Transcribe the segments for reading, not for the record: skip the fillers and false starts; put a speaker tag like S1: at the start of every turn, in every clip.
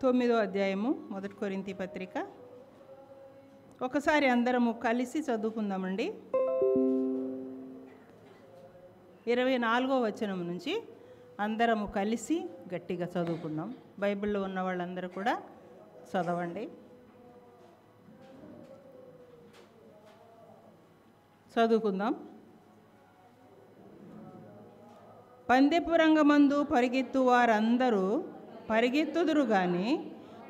S1: 9వ అధ్యాయము 1 కొరింథీ పత్రిక. ఒకసారి అందరము కలిసి చదువుకుందామండి. 24వ వచనం నుంచి అందరము కలిసి గట్టిగా చదువుకుందాం. బైబిల్లో ఉన్న వాళ్ళందరూ కూడా చదవండి. చదువుకుందాం. పందెపు రంగమందు పరిగెత్తు వారందరూ పరిగెత్తుదురు గాని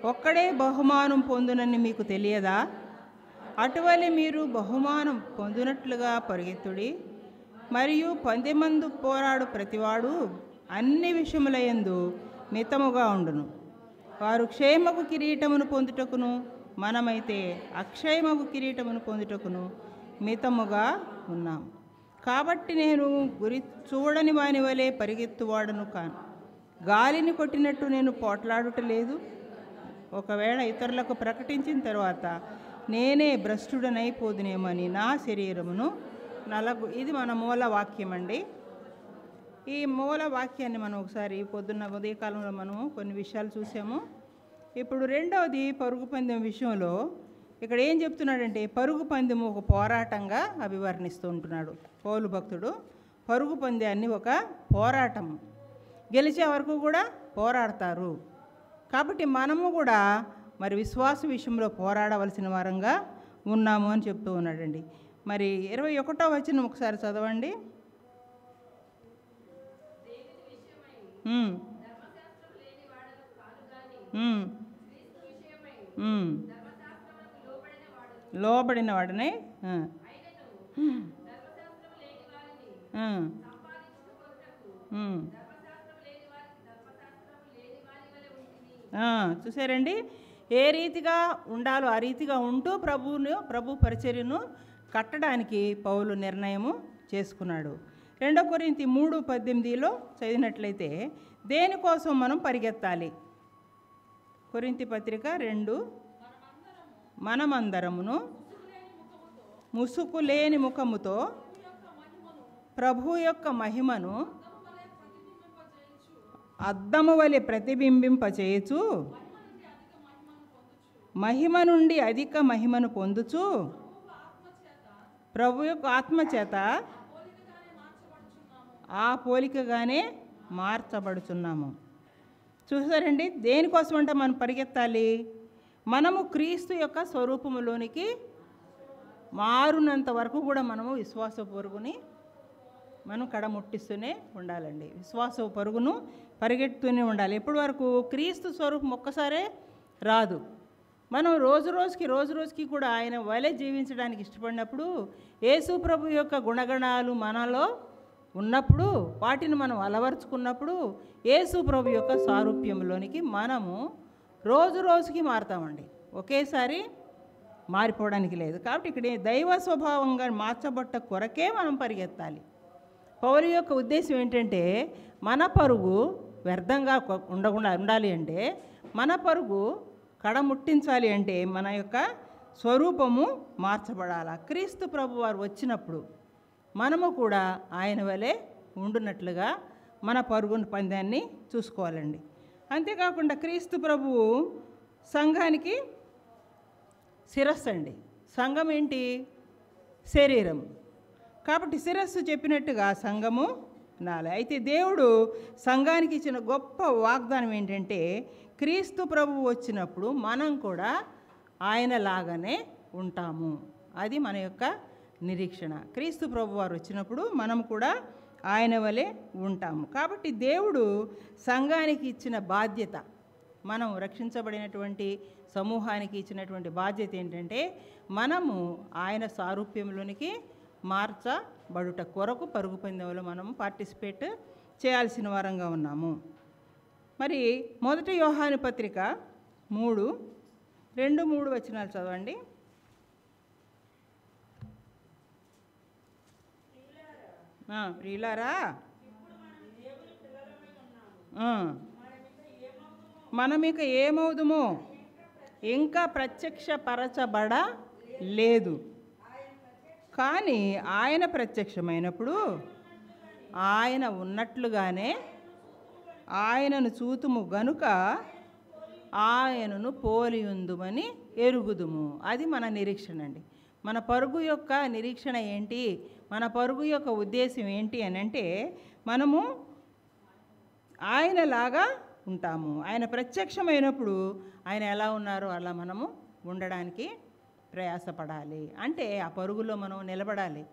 S1: ఒక్కడే బహుమానం పొందునని మీకు తెలియదా? అటువలే మీరు బహుమానం పొందినట్లుగా పరిగెత్తుడి. మరియు పందెమందు పోరాడు ప్రతివాడు అన్ని విషయములయందు మితముగా ఉండును. వారు క్షేమకు కిరీటమును పొందుటకును, మనమైతే అక్షయమగు కిరీటమును పొందుటకును మితముగా ఉన్నాం. కాబట్టి నేను గురి చూడని వాని వలె పరిగెత్తువాడను కాను. గాలిని కొట్టినట్టు నేను పోట్లాడుటలేదు. ఒకవేళ ఇతరులకు ప్రకటించిన తర్వాత నేనే భ్రష్టుడనైపోదునేమని నా శరీరమును ఇది మన మూల వాక్యం అండి. ఈ మూల వాక్యాన్ని మనం ఒకసారి పొద్దున్న ఉదయకాలంలో మనము కొన్ని విషయాలు చూసాము. ఇప్పుడు రెండవది పరుగు పందెం విషయంలో ఇక్కడ ఏం చెప్తున్నాడంటే, పరుగు పందెము ఒక పోరాటంగా అభివర్ణిస్తూ ఉంటున్నాడు పౌలు భక్తుడు. పరుగు పందెాన్ని ఒక పోరాటం, గెలిచే వరకు కూడా పోరాడతారు. కాబట్టి మనము కూడా మరి విశ్వాస విషయంలో పోరాడవలసిన వారంగా ఉన్నాము అని చెప్తూ ఉన్నాడండి. మరి 21వ వచనం ఒకసారి చదవండి. లోబడిన వాడనే చూసారండి. ఏ రీతిగా ఉండాలో ఆ రీతిగా ఉంటూ ప్రభు పరిచర్యను కట్టడానికి పౌలు నిర్ణయము చేసుకున్నాడు. 2 కొరింథీ 3:18 చదివినట్లయితే దేనికోసం మనం పరిగెత్తాలి? కొరింథీ పత్రిక 2, మనమందరమును ముసుకు లేని ముఖముతో ప్రభు యొక్క మహిమను అద్దము వలె ప్రతిబింబింపచేయచు, మహిమ నుండి అధిక మహిమను పొందుచు, ప్రభు యొక్క ఆత్మచేత ఆ పోలికగానే మార్చబడుచున్నాము. చూసారండి, దేనికోసం అంటే మనం పరిగెత్తాలి? మనము క్రీస్తు యొక్క స్వరూపములోనికి మారునంత వరకు కూడా మనము విశ్వాస పరుగుని మనం కడముట్టిస్తూనే ఉండాలండి. విశ్వాస పరుగును పరిగెడుతూనే ఉండాలి. ఎప్పటి వరకు? క్రీస్తు స్వరూపం ఒక్కసారే రాదు. మనం రోజు రోజుకి కూడా ఆయన వలె జీవించడానికి ఇష్టపడినప్పుడు, యేసు ప్రభు యొక్క గుణగణాలు మనలో ఉన్నప్పుడు, వాటిని మనం అలవరుచుకున్నప్పుడు యేసు ప్రభు యొక్క సారూప్యంలోనికి మనము రోజుకి మారుతామండి. ఒకేసారి మారిపోవడానికి లేదు. కాబట్టి ఇక్కడ దైవ స్వభావంగా మార్చబట్ట కొరకే మనం పరిగెత్తాలి. పౌలు యొక్క ఉద్దేశం ఏంటంటే, మన పరుగు వ్యర్థంగా ఉండకుండా ఉండాలి అంటే, మన పరుగు కడముట్టించాలి అంటే మన యొక్క స్వరూపము మార్చబడాలి. క్రీస్తు ప్రభు వారు వచ్చినప్పుడు మనము కూడా ఆయన వలె ఉండున్నట్లుగా మన పరుగుని పందాన్ని చూసుకోవాలండి. అంతేకాకుండా క్రీస్తు ప్రభువు సంఘానికి శిరస్సు అండి. సంఘం ఏంటి? శరీరం. కాబట్టి శిరస్సు చెప్పినట్టుగా సంఘము నాలే. అయితే దేవుడు సంఘానికి ఇచ్చిన గొప్ప వాగ్దానం ఏంటంటే, క్రీస్తు ప్రభువు వచ్చినప్పుడు మనం కూడా ఆయన లాగానే ఉంటాము. అది మన యొక్క నిరీక్షణ. క్రీస్తు ప్రభు వారు వచ్చినప్పుడు మనం కూడా ఆయన వలె ఉంటాము. కాబట్టి దేవుడు సంఘానికి ఇచ్చిన బాధ్యత, మనం రక్షించబడినటువంటి సమూహానికి ఇచ్చినటువంటి బాధ్యత ఏంటంటే, మనము ఆయన సారూప్యంలోనికి మార్చబడుట కొరకు పరుగు పందెంలో మనము పార్టిసిపేట్ చేయాల్సిన వారంగా ఉన్నాము. మరి 1 యోహాను పత్రిక 3:2-3 వచనాలు చదవండి. ప్రియులారా, మనమిక ఏమవుదుమో ఇంకా ప్రత్యక్షపరచబడలేదు. కానీ ఆయన ప్రత్యక్షమైనప్పుడు ఆయన ఉన్నట్లుగానే ఆయనను చూతుము గనుక ఆయనను పోలియుందుమని ఎరుగుదుము. అది మన నిరీక్షణ అండి. మన పరుగు యొక్క నిరీక్షణ ఏంటి, మన పరుగు యొక్క ఉద్దేశం ఏంటి అని అంటే, మనము ఆయనలాగా ఉంటాము. ఆయన ప్రత్యక్షమైనప్పుడు ఆయన ఎలా ఉన్నారో అలా మనము ఉండడానికి ప్రయాసపడాలి. అంటే ఆ పరుగులో మనం నిలబడాలి,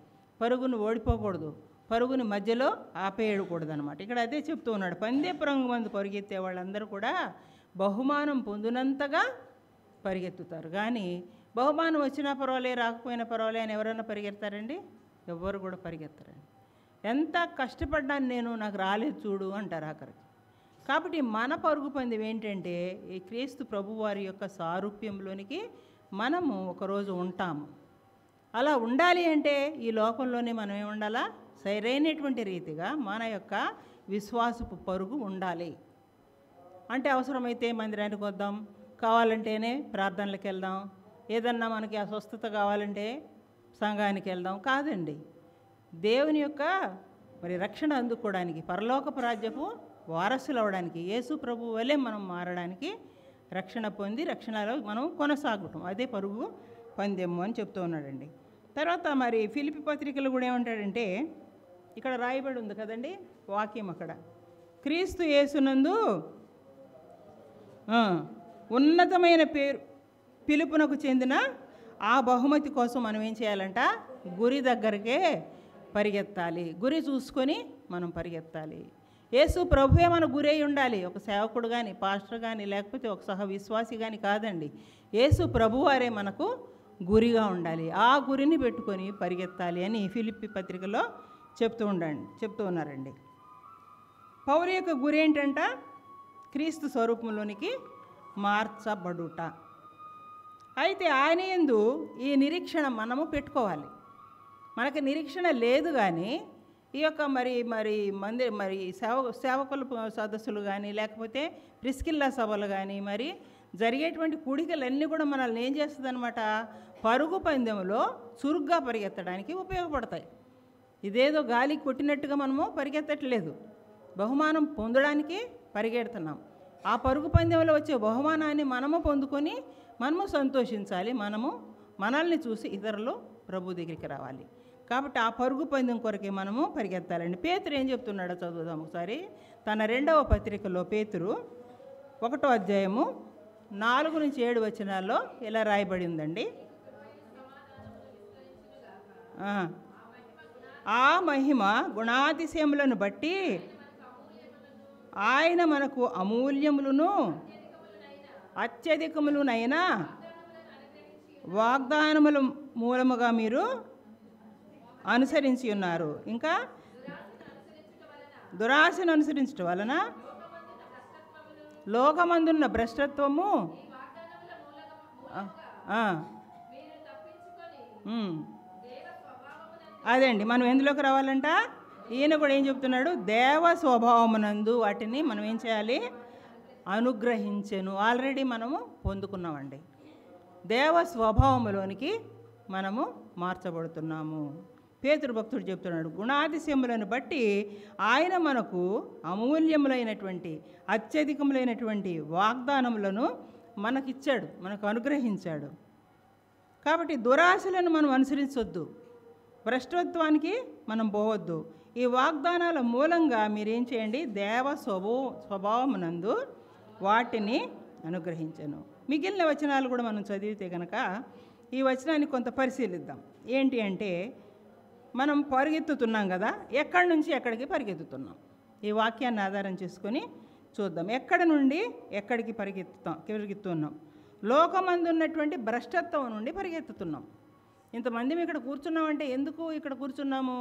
S1: పరుగును ఓడిపోకూడదు, పరుగుని మధ్యలో ఆపేయకూడదు అనమాట. ఇక్కడ అదే చెప్తూ ఉన్నాడు. పందెపు రంగు మందు పరిగెత్తే వాళ్ళందరూ కూడా బహుమానం పొందినంతగా పరిగెత్తుతారు. కానీ బహుమానం వచ్చినా పర్వాలే, రాకపోయినా పర్వాలే అని ఎవరైనా పరిగెత్తారండి? ఎవ్వరు కూడా పరిగెత్తరండి. ఎంత కష్టపడ్డాను నేను, నాకు రాలేదు చూడు అంటారు ఆఖరికి. కాబట్టి మన పరుగు పందెం ఏంటంటే, ఈ క్రీస్తు ప్రభువారి యొక్క సారూప్యంలోనికి మనము ఒకరోజు ఉంటాము. అలా ఉండాలి అంటే ఈ లోకంలోనే మనం ఏమి ఉండాలా? సరైనటువంటి రీతిగా మన యొక్క విశ్వాసపు పరుగు ఉండాలి. అంటే అవసరమైతే మందిరానికి వద్దాం, కావాలంటేనే ప్రార్థనలకు వెళ్దాం, ఏదన్నా మనకి అస్వస్థత కావాలంటే సంఘానికి వెళ్దాం కాదండి. దేవుని యొక్క మరి రక్షణ అందుకోవడానికి, పరలోకపు రాజ్యపు వారసులు అవ్వడానికి, యేసు ప్రభు వలె మనం మారడానికి, రక్షణ పొంది రక్షణలో మనం కొనసాగటం, అదే పరుగు పందెము అని చెప్తూ ఉన్నాడండి. తర్వాత మరి ఫిలిప్పీ పత్రికలు కూడా ఏమంటాడంటే, ఇక్కడ రాయబడి ఉంది కదండి వాక్యం, అక్కడ క్రీస్తు యేసునందు ఉన్నతమైన పిలుపునకు చెందిన ఆ బహుమతి కోసం మనం ఏం చేయాలంట? గురి దగ్గరకే పరిగెత్తాలి. గురి చూసుకొని మనం పరిగెత్తాలి. యేసు ప్రభువే మన గురై ఉండాలి. ఒక సేవకుడు కానీ, పాస్టర్ కానీ, లేకపోతే ఒక సహ విశ్వాసి కానీ కాదండి. యేసు ప్రభువారే మనకు గురిగా ఉండాలి. ఆ గురిని పెట్టుకొని పరిగెత్తాలి అని ఫిలిప్పీ పత్రికలో చెప్తూ ఉన్నారండి. పౌలు యొక్క గురి ఏంటంట? క్రీస్తు స్వరూపంలోనికి మార్చబడుట. అయితే ఆయన యందు ఈ నిరీక్షణ మనము పెట్టుకోవాలి. మనకు నిరీక్షణ లేదు కానీ ఈ యొక్క మరి సేవకుల సదస్సులు కానీ, లేకపోతే ప్రిస్కిల్లా సభలు కానీ, మరి జరిగేటువంటి కూడికలన్నీ కూడా మనల్ని ఏం చేస్తుంది అనమాట? పరుగు పందెంలో చురుగ్గా పరిగెత్తడానికి ఉపయోగపడతాయి. ఇదేదో గాలి కొట్టినట్టుగా మనము పరిగెత్తట్లేదు, బహుమానం పొందడానికి పరిగెడుతున్నాం. ఆ పరుగు పందెంలో వచ్చే బహుమానాన్ని మనము పొందుకొని మనము సంతోషించాలి. మనల్ని చూసి ఇతరులు ప్రభు దగ్గరికి రావాలి. కాబట్టి ఆ పరుగు పందెం కొరకే మనము పరిగెత్తాలండి. పేతురు ఏం చెప్తున్నాడో చదువుదాం ఒకసారి. తన 2వ పత్రికలో పేతురు 1వ అధ్యాయము 4-7 వచనాల్లో ఇలా రాయబడి ఉందండి. ఆ మహిమ గుణాతిశయములను బట్టి ఆయన మనకు అమూల్యములను అత్యధికములనైనా వాగ్దానముల మూలముగా మీరు అనుసరించి ఉన్నారు. ఇంకా దురాశను అనుసరించడం వలన లోకమందున్న భ్రష్టత్వము అదండి. మనం ఎందులోకి రావాలంట? ఈయన కూడా ఏం చెప్తున్నాడు? దేవ స్వభావమునందు వాటిని మనం ఏం చేయాలి? అనుగ్రహించెను. ఆల్రెడీ మనము పొందుకున్నామండి. దేవ స్వభావములోనికి మనము మార్చబడుతున్నాము. పేతురు భక్తుడు చెప్తున్నాడు, గుణాతిశయములను బట్టి ఆయన మనకు అమూల్యములైనటువంటి అత్యధికములైనటువంటి వాగ్దానములను మనకిచ్చాడు, మనకు అనుగ్రహించాడు. కాబట్టి దురాశలను మనం అనుసరించొద్దు, భ్రష్టత్వానికి మనం పోవద్దు. ఈ వాగ్దానాల మూలంగా మీరేం చేయండి? దేవ స్వభావమునందు వాటిని అనుగ్రహించను. మిగిలిన వచనాలు కూడా మనం చదివితే కనుక ఈ వచనాన్ని కొంత పరిశీలిద్దాం. ఏంటి అంటే, మనం పరిగెత్తుతున్నాం కదా, ఎక్కడి నుంచి ఎక్కడికి పరిగెత్తుతున్నాం? ఈ వాక్యాన్ని ఆధారం చేసుకొని చూద్దాం. ఎక్కడి నుండి ఎక్కడికి పరిగెత్తుతున్నాం? లోకమందు ఉన్నటువంటి భ్రష్టత్వం నుండి పరిగెత్తుతున్నాం. ఇంతమంది ఇక్కడ కూర్చున్నామంటే ఎందుకు ఇక్కడ కూర్చున్నాము?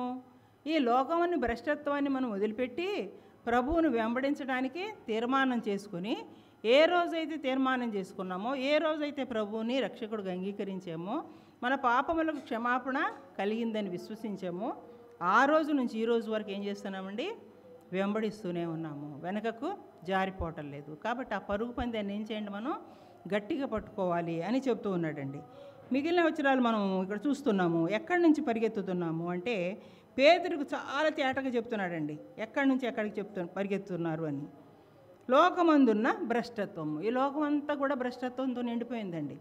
S1: ఈ లోకమని భ్రష్టత్వాన్ని మనం వదిలిపెట్టి ప్రభువును వెంబడించడానికి తీర్మానం చేసుకుని, ఏ రోజైతే తీర్మానం చేసుకున్నామో, ఏ రోజైతే ప్రభువుని రక్షకుడిగా అంగీకరించామో, మన పాపములకు క్షమాపణ కలిగిందని విశ్వసించామో, ఆ రోజు నుంచి ఈ రోజు వరకు ఏం చేస్తున్నామండి? వెంబడిస్తూనే ఉన్నాము, వెనకకు జారిపోవటం లేదు. కాబట్టి ఆ పరుగు పందాన్ని ఏం చేయండి? మనం గట్టిగా పట్టుకోవాలి అని చెప్తూ ఉన్నాడండి. మిగిలిన వచనాలు మనం ఇక్కడ చూస్తున్నాము. ఎక్కడి నుంచి పరిగెత్తుతున్నాము అంటే, పేతురుకు చాలా తేటగా చెప్తున్నాడండి ఎక్కడి నుంచి ఎక్కడికి పరిగెత్తుతున్నారు అని. లోకమందున్న భ్రష్టత్వము. ఈ లోకం అంతా కూడా భ్రష్టత్వంతో నిండిపోయిందండి.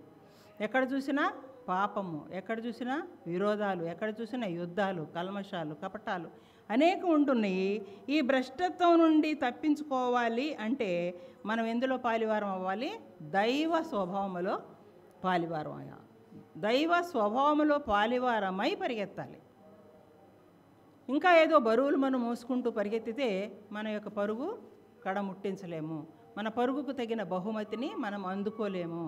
S1: ఎక్కడ చూసినా పాపము, ఎక్కడ చూసినా విరోధాలు, ఎక్కడ చూసినా యుద్ధాలు, కల్మషాలు, కపటాలు అనేకం ఉంటున్నాయి. ఈ భ్రష్టత్వం నుండి తప్పించుకోవాలి అంటే మనం ఎందులో పాలివారం అవ్వాలి? దైవ స్వభావములో పాలివారం అయ్యాలి. దైవ స్వభావములో పాలివారమై పరిగెత్తాలి. ఇంకా ఏదో బరువులు మనం మోసుకుంటూ పరిగెత్తితే మన యొక్క పరుగు కడముట్టించలేము. మన పరుగుకు తగిన బహుమతిని మనం అందుకోలేము.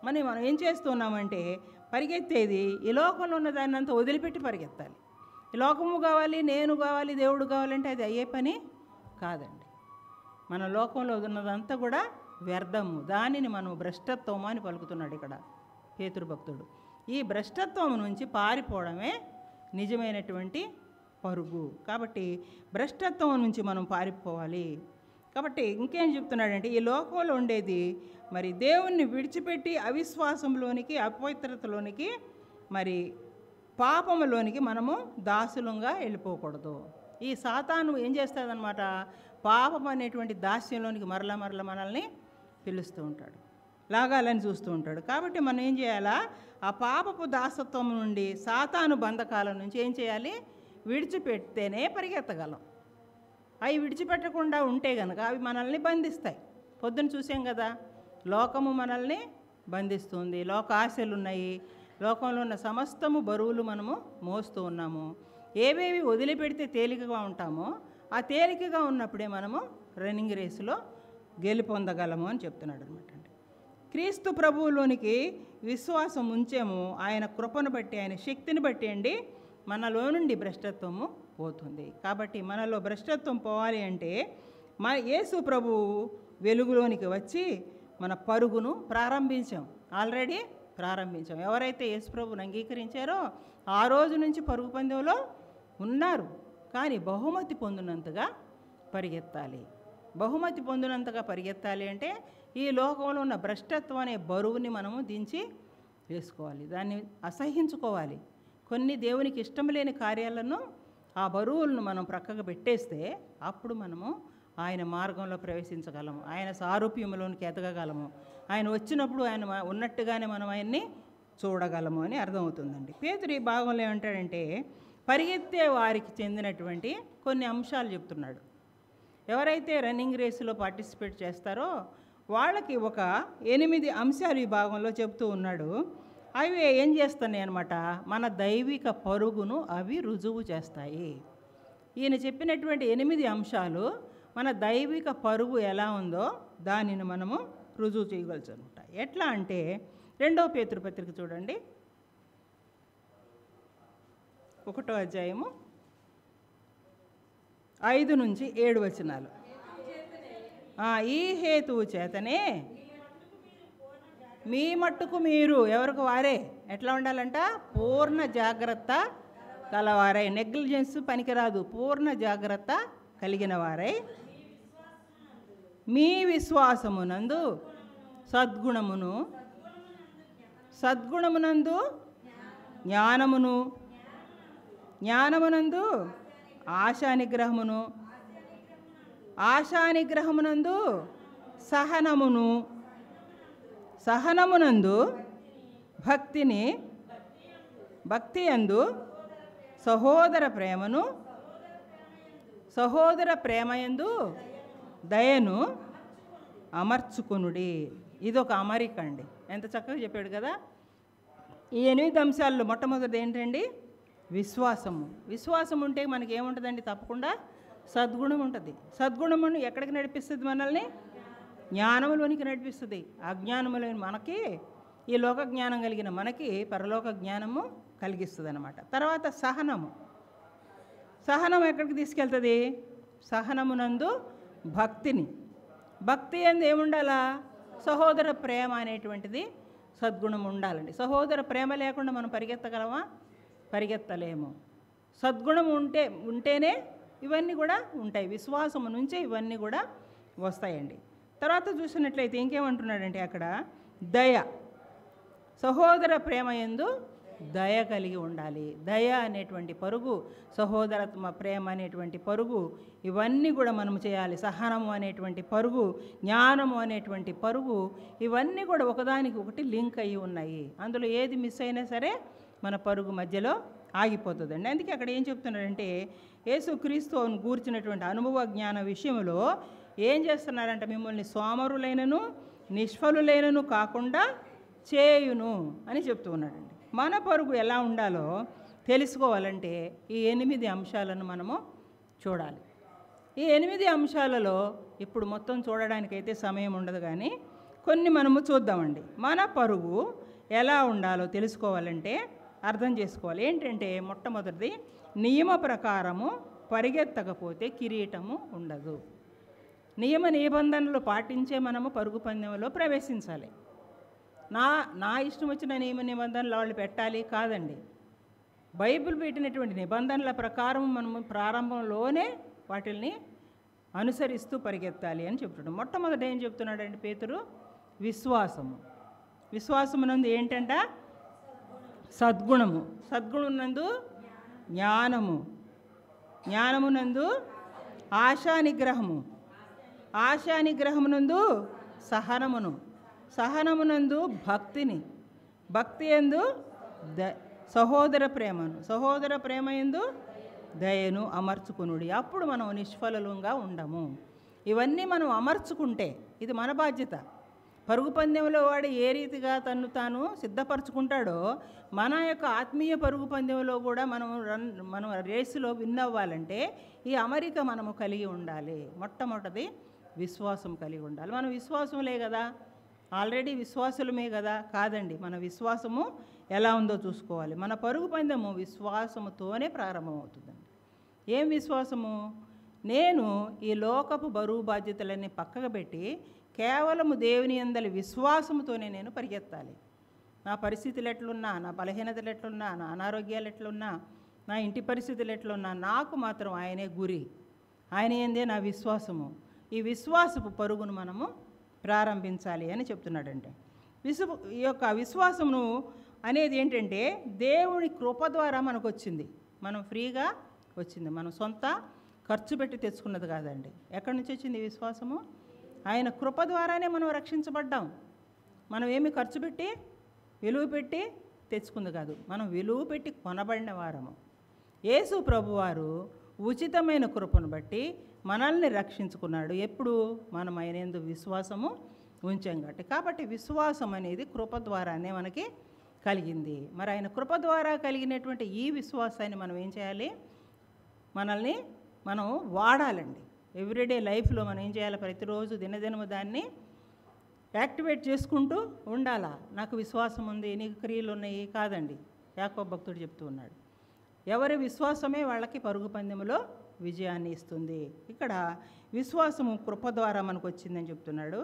S1: మనం ఏం చేస్తున్నామంటే పరిగెత్తేది ఈ లోకంలో ఉన్న దాన్ని అంతా వదిలిపెట్టి పరిగెత్తాలి. ఈ లోకము కావాలి, నేను కావాలి, దేవుడు కావాలంటే అది అయ్యే పని కాదండి. మన లోకంలో ఉన్నదంతా కూడా వ్యర్థము. దానిని మనం భ్రష్టత్వము అని పలుకుతున్నాడు ఇక్కడ పేతురు భక్తుడు. ఈ భ్రష్టత్వం నుంచి పారిపోవడమే నిజమైనటువంటి పరుగు. కాబట్టి భ్రష్టత్వం నుంచి మనం పారిపోవాలి. కాబట్టి ఇంకేం చెప్తున్నాడంటే ఈ లోకంలో ఉండేది మరి దేవుణ్ణి విడిచిపెట్టి అవిశ్వాసంలోనికి, అపవిత్రతలోనికి, మరి పాపములోనికి మనము దాసులంగా వెళ్ళిపోకూడదు. ఈ సాతాను ఏం చేస్తుందన్నమాట, పాపం అనేటువంటి దాస్యంలోనికి మరల మనల్ని పిలుస్తూ ఉంటాడు, లాగాలని చూస్తూ ఉంటాడు. కాబట్టి మనం ఏం చేయాలా? ఆ పాపపు దాసత్వం నుండి, సాతాను బంధకాల నుంచి ఏం చేయాలి? విడిచిపెడితేనే పరిగెత్తగలం. అవి విడిచిపెట్టకుండా ఉంటే కనుక అవి మనల్ని బంధిస్తాయి. పొద్దున చూసాం కదా, లోకము మనల్ని బంధిస్తుంది, లోక ఆశలు ఉన్నాయి, లోకంలో ఉన్న సమస్తము బరువులు మనము మోస్తూ ఉన్నాము. ఏవేవి వదిలిపెడితే తేలికగా ఉంటామో ఆ తేలికగా ఉన్నప్పుడే మనము రన్నింగ్ రేసులో గెలుపొందగలము అని చెప్తున్నాడు అనమాట. అండి క్రీస్తు ప్రభువులోనికి విశ్వాసం ఉంచేము, ఆయన కృపను బట్టి, ఆయన శక్తిని బట్టి అండి మనలో నుండి భ్రష్టత్వము పోతుంది. కాబట్టి మనలో భ్రష్టత్వం పోవాలి అంటే యేసు ప్రభువు వెలుగులోనికి వచ్చి మన పరుగును ఆల్రెడీ ప్రారంభించాం. ఎవరైతే యేసు ప్రభువుని అంగీకరించారో ఆ రోజు నుంచి పరుగు పందెంలో ఉన్నారు. కానీ బహుమతి పొందినంతగా పరిగెత్తాలి. బహుమతి పొందినంతగా పరిగెత్తాలి అంటే ఈ లోకంలో ఉన్న భ్రష్టత్వం అనే బరువుని మనము దించి వేసుకోవాలి, దాన్ని అసహించుకోవాలి. కొన్ని దేవునికి ఇష్టం లేని కార్యాలను, ఆ బరువులను మనం ప్రక్కగా పెట్టేస్తే అప్పుడు మనము ఆయన మార్గంలో ప్రవేశించగలము, ఆయన సారూప్యంలోనికి ఎదగగలము. ఆయన వచ్చినప్పుడు ఆయన ఉన్నట్టుగానే మనం ఆయన్ని చూడగలము అని అర్థమవుతుందండి. పేతురు ఈ భాగంలో ఏమంటాడంటే పరిగెత్తే వారికి చెందినటువంటి కొన్ని అంశాలు చెప్తున్నాడు. ఎవరైతే రన్నింగ్ రేసులో పార్టిసిపేట్ చేస్తారో వాళ్ళకి ఒక 8 అంశాలు ఈ భాగంలో చెప్తూ ఉన్నాడు. అవి ఏం చేస్తున్నాయి అన్నమాట, మన దైవిక పరుగును అవి రుజువు చేస్తాయి. ఈయన చెప్పినటువంటి 8 అంశాలు మన దైవిక పరుగు ఎలా ఉందో దానిని మనము రుజువు చేయగలచ్చు అనమాట. ఎట్లా అంటే 2వ పేతురు పత్రిక చూడండి, 1వ అధ్యాయము 5 నుంచి 7 వచనాలు. ఈ హేతువు చేతనే మీ మట్టుకు మీరు, ఎవరికి వారే ఎట్లా ఉండాలంట, పూర్ణ జాగ్రత్త కలవారై, నెగ్లిజెన్స్ పనికిరాదు, పూర్ణ జాగ్రత్త కలిగిన వారై మీ విశ్వాసమునందు సద్గుణమునందు జ్ఞానమునందు ఆశానిగ్రహమునందు సహనమునందు భక్తి యందు సహోదర ప్రేమయందు దయను అమర్చుకునుడి. ఇదొక అమరిక అండి. ఎంత చక్కగా చెప్పాడు కదా. ఈ 8 అంశాల్లో మొట్టమొదటిది ఏంటండి, విశ్వాసం ఉంటే మనకి ఏముంటుందండి, తప్పకుండా సద్గుణం ఉంటుంది. సద్గుణమును ఎక్కడికి నడిపిస్తుంది, మనల్ని జ్ఞానములోనికి నడిపిస్తుంది. అజ్ఞానములోని మనకి, ఈ లోక జ్ఞానం కలిగిన మనకి పరలోక జ్ఞానము కలిగిస్తుంది అన్నమాట. తర్వాత సహనం ఎక్కడికి తీసుకెళ్తుంది, సహనమునందు భక్తి అందు ఏముండాలా, సహోదర ప్రేమ అనేటువంటిది సద్గుణం ఉండాలండి. సహోదర ప్రేమ లేకుండా మనం పరిగెత్తగలమా? పరిగెత్తలేము. సద్గుణం ఉంటేనే ఇవన్నీ కూడా ఉంటాయి. విశ్వాసము నుంచే ఇవన్నీ కూడా వస్తాయండి. తర్వాత చూసినట్లయితే ఇంకేమంటున్నాడంటే అక్కడ దయ, సహోదర ప్రేమ యందు దయ కలిగి ఉండాలి. దయ అనేటువంటి పరుగు, సహోదరత్వ ప్రేమ అనేటువంటి పరుగు, ఇవన్నీ కూడా మనం చేయాలి. సహనము అనేటువంటి పరుగు, జ్ఞానము అనేటువంటి పరుగు, ఇవన్నీ కూడా ఒకదానికి ఒకటి లింక్ అయ్యి ఉన్నాయి. అందులో ఏది మిస్ అయినా సరే మన పరుగు మధ్యలో ఆగిపోతుందండి. అందుకే అక్కడ ఏం చెప్తున్నారంటే, యేసుక్రీస్తును గూర్చినటువంటి అనుభవ జ్ఞాన విషయంలో ఏం చేస్తున్నారంటే, మిమ్మల్ని సోమరులైనను నిష్ఫలులైనను కాకుండా చేయును అని చెప్తూ ఉన్నాడండి. మన పరుగు ఎలా ఉండాలో తెలుసుకోవాలంటే ఈ 8 అంశాలను మనము చూడాలి. ఈ 8 అంశాలలో ఇప్పుడు మొత్తం చూడడానికైతే సమయం ఉండదు, కానీ కొన్ని మనము చూద్దామండి. మన పరుగు ఎలా ఉండాలో తెలుసుకోవాలంటే అర్థం చేసుకోవాలి. ఏంటంటే మొట్టమొదటిది, నియమ ప్రకారము పరిగెత్తకపోతే కిరీటము ఉండదు. నియమ నిబంధనలు పాటించే మనము పరుగు పందెంలో ప్రవేశించాలి. నా ఇష్టం వచ్చిన నియమ నిబంధనలు వాళ్ళు పెట్టాలి కాదండి. బైబిల్ పెట్టినటువంటి నిబంధనల ప్రకారం మనము ప్రారంభంలోనే వాటిల్ని అనుసరిస్తూ పరిగెత్తాలి అని చెప్తున్నాడు. మొట్టమొదట ఏం చెప్తున్నాడంటే పేతురు, విశ్వాసమునందు ఏంటంట? సద్గుణము, సద్గుణమునందు జ్ఞానము, జ్ఞానమునందు ఆశానిగ్రహము, ఆశానిగ్రహమునందు సహనమును, సహనమునందు భక్తిని, భక్తి యందు సహోదర ప్రేమను, సహోదర ప్రేమ యందు దయను అమర్చుకునుడి. అప్పుడు మనం నిష్ఫలంగా ఉండము. ఇవన్నీ మనం అమర్చుకుంటే ఇది మన బాధ్యత. పరుగు పందెంలో వాడు ఏ రీతిగా తను తాను సిద్ధపరచుకుంటాడో, మన యొక్క ఆత్మీయ పరుగు పందెంలో కూడా మనం రేసులో విన్ అవ్వాలంటే ఈ అమరిక మనము కలిగి ఉండాలి. మొట్టమొదటిది విశ్వాసం కలిగి ఉండాలి. మనం విశ్వాసంలే కదా, ఆల్రెడీ విశ్వాసులమే కదా? కాదండి, మన విశ్వాసము ఎలా ఉందో చూసుకోవాలి. మన పరుగు పందెము విశ్వాసముతోనే ప్రారంభమవుతుందండి. ఏం విశ్వాసము? నేను ఈ లోకపు బరువు బాధ్యతలన్నీ పక్కకు పెట్టి కేవలము దేవుని యందలి విశ్వాసముతోనే నేను పరిగెత్తాలి. నా పరిస్థితులు ఎట్లున్నా, నా బలహీనతలు ఎట్లున్నా, నా అనారోగ్యాలు ఎట్లున్నా, నా ఇంటి పరిస్థితులు ఎట్లున్నా, నాకు మాత్రం ఆయనే గురి, ఆయన యందే నా విశ్వాసము. ఈ విశ్వాసపు పరుగును మనము ప్రారంభించాలి అని చెప్తున్నాడంటే. ఈ యొక్క విశ్వాసమును అనేది ఏంటంటే దేవుని కృప ద్వారా మనకు వచ్చింది. మనం ఫ్రీగా వచ్చింది, మనం సొంత ఖర్చు పెట్టి తెచ్చుకున్నది కాదండి. ఎక్కడి నుంచి వచ్చింది ఈ విశ్వాసము? ఆయన కృప ద్వారానే మనం రక్షించబడ్డాం. మనం ఏమి ఖర్చు పెట్టి విలువ పెట్టి తెచ్చుకుంది కాదు, మనం విలువ పెట్టి కొనబడిన వారము. యేసు ప్రభువారు ఉచితమైన కృపను బట్టి మనల్ని రక్షించుకున్నాడు. ఎప్పుడు? మనం ఆయన యందు విశ్వాసము ఉంచాం కాబట్టి విశ్వాసం అనేది కృప ద్వారానే మనకి కలిగింది. మరి ఆయన కృప ద్వారా కలిగినటువంటి ఈ విశ్వాసాన్ని మనం ఏం చేయాలి? మనం వాడాలండి. ఎవ్రీడే లైఫ్లో మనం ఏం చేయాలి? ప్రతిరోజు దినదినము దాన్ని యాక్టివేట్ చేసుకుంటూ ఉండాలా. నాకు విశ్వాసం ఉంది, నీకు క్రియలు ఉన్నాయి కాదండి. యాకోబు భక్తుడు చెప్తూ ఉన్నాడు, ఎవరి విశ్వాసమే వాళ్ళకి పరుగు పందెములో విజయాన్ని ఇస్తుంది. ఇక్కడ విశ్వాసము కృప ద్వారా మనకు వచ్చిందని చెప్తున్నాడు.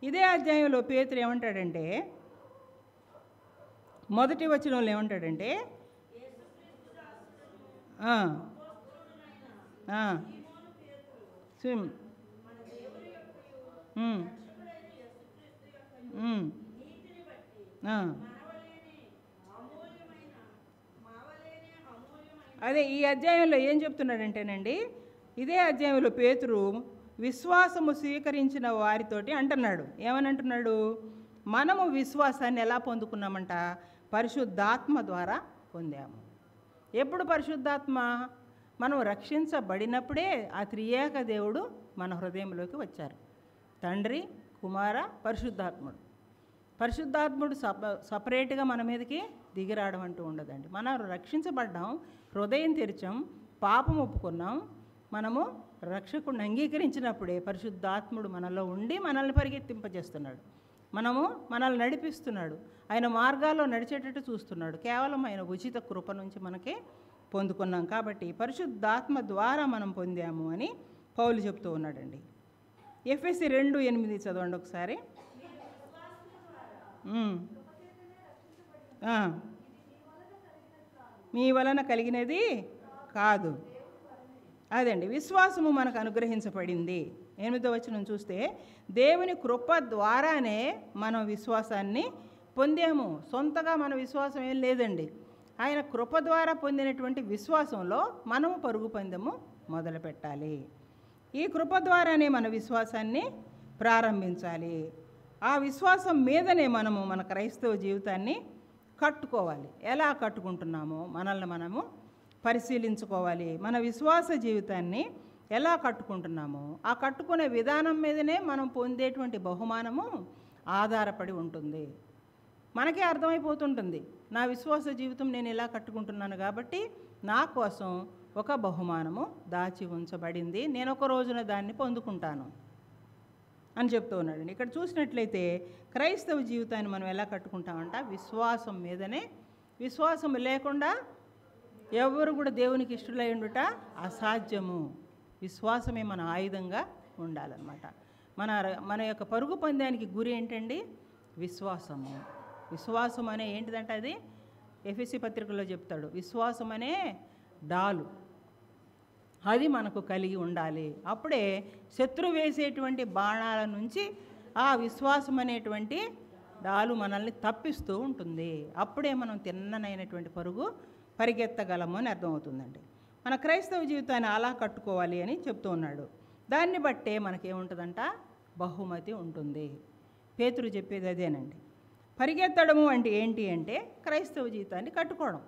S1: ఇదే అధ్యాయంలో పేతురు ఏమంటాడంటే, మొదటి వచనంలో ఏమంటాడంటే, అదే ఈ అధ్యాయంలో ఏం చెప్తున్నాడంటేనండి, ఇదే అధ్యాయంలో పేతురు విశ్వాసము స్వీకరించిన వారితోటి అంటున్నాడు. ఏమని అంటున్నాడు? మనము విశ్వాసాన్ని ఎలా పొందుకున్నామంట? పరిశుద్ధాత్మ ద్వారా పొందాము. ఎప్పుడు పరిశుద్ధాత్మ? మనం రక్షించబడినప్పుడే ఆ త్రియేక దేవుడు మన హృదయంలోకి వచ్చారు. తండ్రి, కుమార, పరిశుద్ధాత్ముడు. పరిశుద్ధాత్ముడు సపరేట్గా మన మీదకి దిగిరావడం అంటూ ఉండదండి. మనం రక్షించబడ్డాం, హృదయం తెరిచాం, పాపం ఒప్పుకున్నాం, మనము రక్షకుడిని అంగీకరించినప్పుడే పరిశుద్ధాత్ముడు మనలో ఉండి మనల్ని పరిగెత్తింపజేస్తున్నాడు. మనల్ని నడిపిస్తున్నాడు, ఆయన మార్గాల్లో నడిచేటట్టు చూస్తున్నాడు. కేవలం ఆయన ఉచిత కృప నుంచి మనకే పొందుకున్నాం. కాబట్టి పరిశుద్ధాత్మ ద్వారా మనం పొందాము అని పౌలు చెప్తూ ఉన్నాడండి. ఎఫెసీ 2:8 చదవండి ఒకసారి. మీ వలన కలిగినది కాదు. అదండి, విశ్వాసము మనకు అనుగ్రహించబడింది. 8వ వచనం చూస్తే, దేవుని కృప ద్వారానే మనం విశ్వాసాన్ని పొందాము. సొంతగా మన విశ్వాసం ఏం లేదండి. ఆయన కృప ద్వారా పొందినటువంటి విశ్వాసంలో మనము పరుగు పందెము మొదలుపెట్టాలి. ఈ కృప ద్వారానే మన విశ్వాసాన్ని ప్రారంభించాలి. ఆ విశ్వాసం మీదనే మనము మన క్రైస్తవ జీవితాన్ని కట్టుకోవాలి. ఎలా కట్టుకుంటున్నామో మనల్ని మనము పరిశీలించుకోవాలి. మన విశ్వాస జీవితాన్ని ఎలా కట్టుకుంటున్నామో ఆ కట్టుకునే విధానం మీదనే మనం పొందేటువంటి బహుమానము ఆధారపడి ఉంటుంది. మనకే అర్థమైపోతుంటుంది, నా విశ్వాస జీవితం నేను ఎలా కట్టుకుంటున్నాను కాబట్టి నా కోసం ఒక బహుమానము దాచి ఉంచబడింది, నేను ఒక రోజున దాన్ని పొందుకుంటాను అని చెప్తూ ఉన్నాడండి. ఇక్కడ చూసినట్లయితే క్రైస్తవ జీవితాన్ని మనం ఎలా కట్టుకుంటామంట, విశ్వాసం మీదనే. విశ్వాసం లేకుండా ఎవరు కూడా దేవునికి ఇష్టలై ఉండుట అసాధ్యము. విశ్వాసమే మన ఆయుధంగా ఉండాలన్నమాట. మన యొక్క పరుగు పందానికి గురి ఏంటండి, విశ్వాసము. విశ్వాసం అనే ఏంటిదంటే అది ఎఫెసీ పత్రికలో చెప్తాడు, విశ్వాసం అనే డాలు అది మనకు కలిగి ఉండాలి. అప్పుడే శత్రు వేసేటువంటి బాణాల నుంచి ఆ విశ్వాసం అనేటువంటి డాలు మనల్ని తప్పిస్తూ ఉంటుంది. అప్పుడే మనం తిన్ననైనటువంటి పరుగు పరిగెత్తగలము అని అర్థమవుతుందండి. మన క్రైస్తవ జీవితాన్ని అలా కట్టుకోవాలి అని చెప్తూ ఉన్నాడు. దాన్ని బట్టే మనకేముంటుందంట, బహుమతి ఉంటుంది. పేతురు చెప్పేది అదేనండి. పరిగెత్తడము అంటే ఏంటి అంటే క్రైస్తవ జీవితాన్ని కట్టుకోవడం.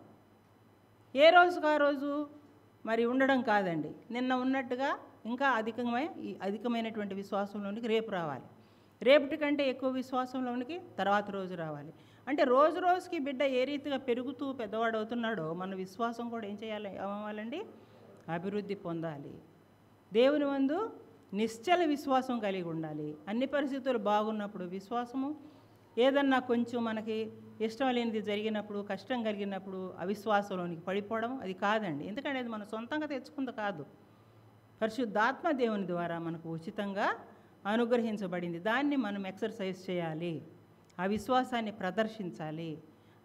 S1: ఏ రోజుకు ఆ రోజు మరి ఉండడం కాదండి. నిన్న ఉన్నట్టుగా ఇంకా అధికమైనటువంటి విశ్వాసంలోనికి రేపు రావాలి, రేపటి కంటే ఎక్కువ విశ్వాసంలోనికి తర్వాత రోజు రావాలి. అంటే రోజు రోజుకి బిడ్డ ఏ రీతిగా పెరుగుతూ పెద్దవాడు అవుతున్నాడో మన విశ్వాసం కూడా ఏం చేయాలి, అవ్వాలండి, అభివృద్ధి పొందాలి. దేవుని యందు నిశ్చల విశ్వాసం కలిగి ఉండాలి. అన్ని పరిస్థితులు బాగున్నప్పుడు విశ్వాసము, ఏదన్నా కొంచెం మనకి ఇష్టం లేనిది జరిగినప్పుడు, కష్టం కలిగినప్పుడు అవిశ్వాసంలోనికి పడిపోవడం అది కాదండి. ఎందుకంటే అది మన సొంతంగా తెచ్చుకుంది కాదు, పరిశుద్ధాత్మ దేవుని ద్వారా మనకు ఉచితంగా అనుగ్రహించబడింది. దాన్ని మనం ఎక్సర్సైజ్ చేయాలి, ఆ విశ్వాసాన్ని ప్రదర్శించాలి,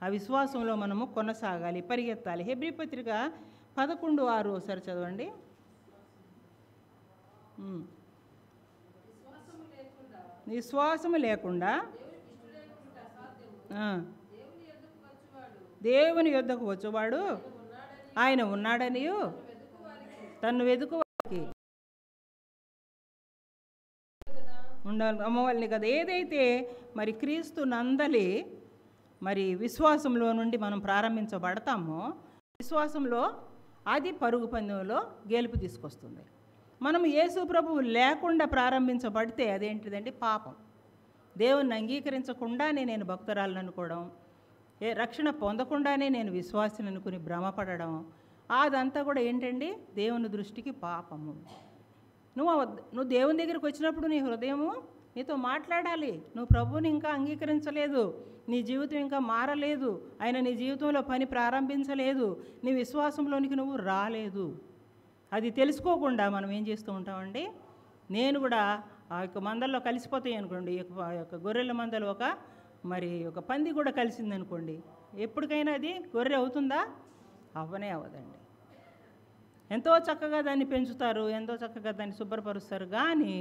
S1: ఆ విశ్వాసంలో మనము కొనసాగాలి, పరిగెత్తాలి. హెబ్రీ పత్రిక 11:6 ఒకసారి చదవండి. విశ్వాసము లేకుండా దేవుని యొద్దకు వచ్చేవాడు ఆయన ఉన్నాడని తను వెతుకువారికి ఉండాలి, అమ్మవాళ్ళని కదా. ఏదైతే మరి క్రీస్తు నందలి మరి విశ్వాసంలో నుండి మనం ప్రారంభించబడతామో, విశ్వాసంలో అది పరుగు పందెంలో గెలుపు తీసుకొస్తుంది. మనం యేసు ప్రభువు లేకుండా ప్రారంభించబడితే అదేంటిదండి, పాపం. దేవుణ్ణి అంగీకరించకుండానే నేను భక్తురాలను అనుకోవడం, రక్షణ పొందకుండానే నేను విశ్వాసిని అనుకుని భ్రమపడడం, అదంతా కూడా ఏంటండి, దేవుని దృష్టికి పాపము. నువ్వు దేవుని దగ్గరికి వచ్చినప్పుడు నీ హృదయము నీతో మాట్లాడాలి. నువ్వు ప్రభువుని ఇంకా అంగీకరించలేదు, నీ జీవితం ఇంకా మారలేదు, ఆయన నీ జీవితంలో పని ప్రారంభించలేదు, నీ విశ్వాసంలోనికి నువ్వు రాలేదు. అది తెలుసుకోకుండా మనం ఏం చేస్తూ ఉంటామండి, నేను కూడా ఆ యొక్క మందల్లో కలిసిపోతాయి అనుకోండి, ఆ యొక్క గొర్రెల మందలు ఒక పంది కూడా కలిసింది అనుకోండి, ఎప్పటికైనా అది గొర్రె అవుతుందా? అవ్వనే అవ్వదండి. ఎంతో చక్కగా దాన్ని పెంచుతారు, ఎంతో చక్కగా దాన్ని శుభ్రపరుస్తారు, కానీ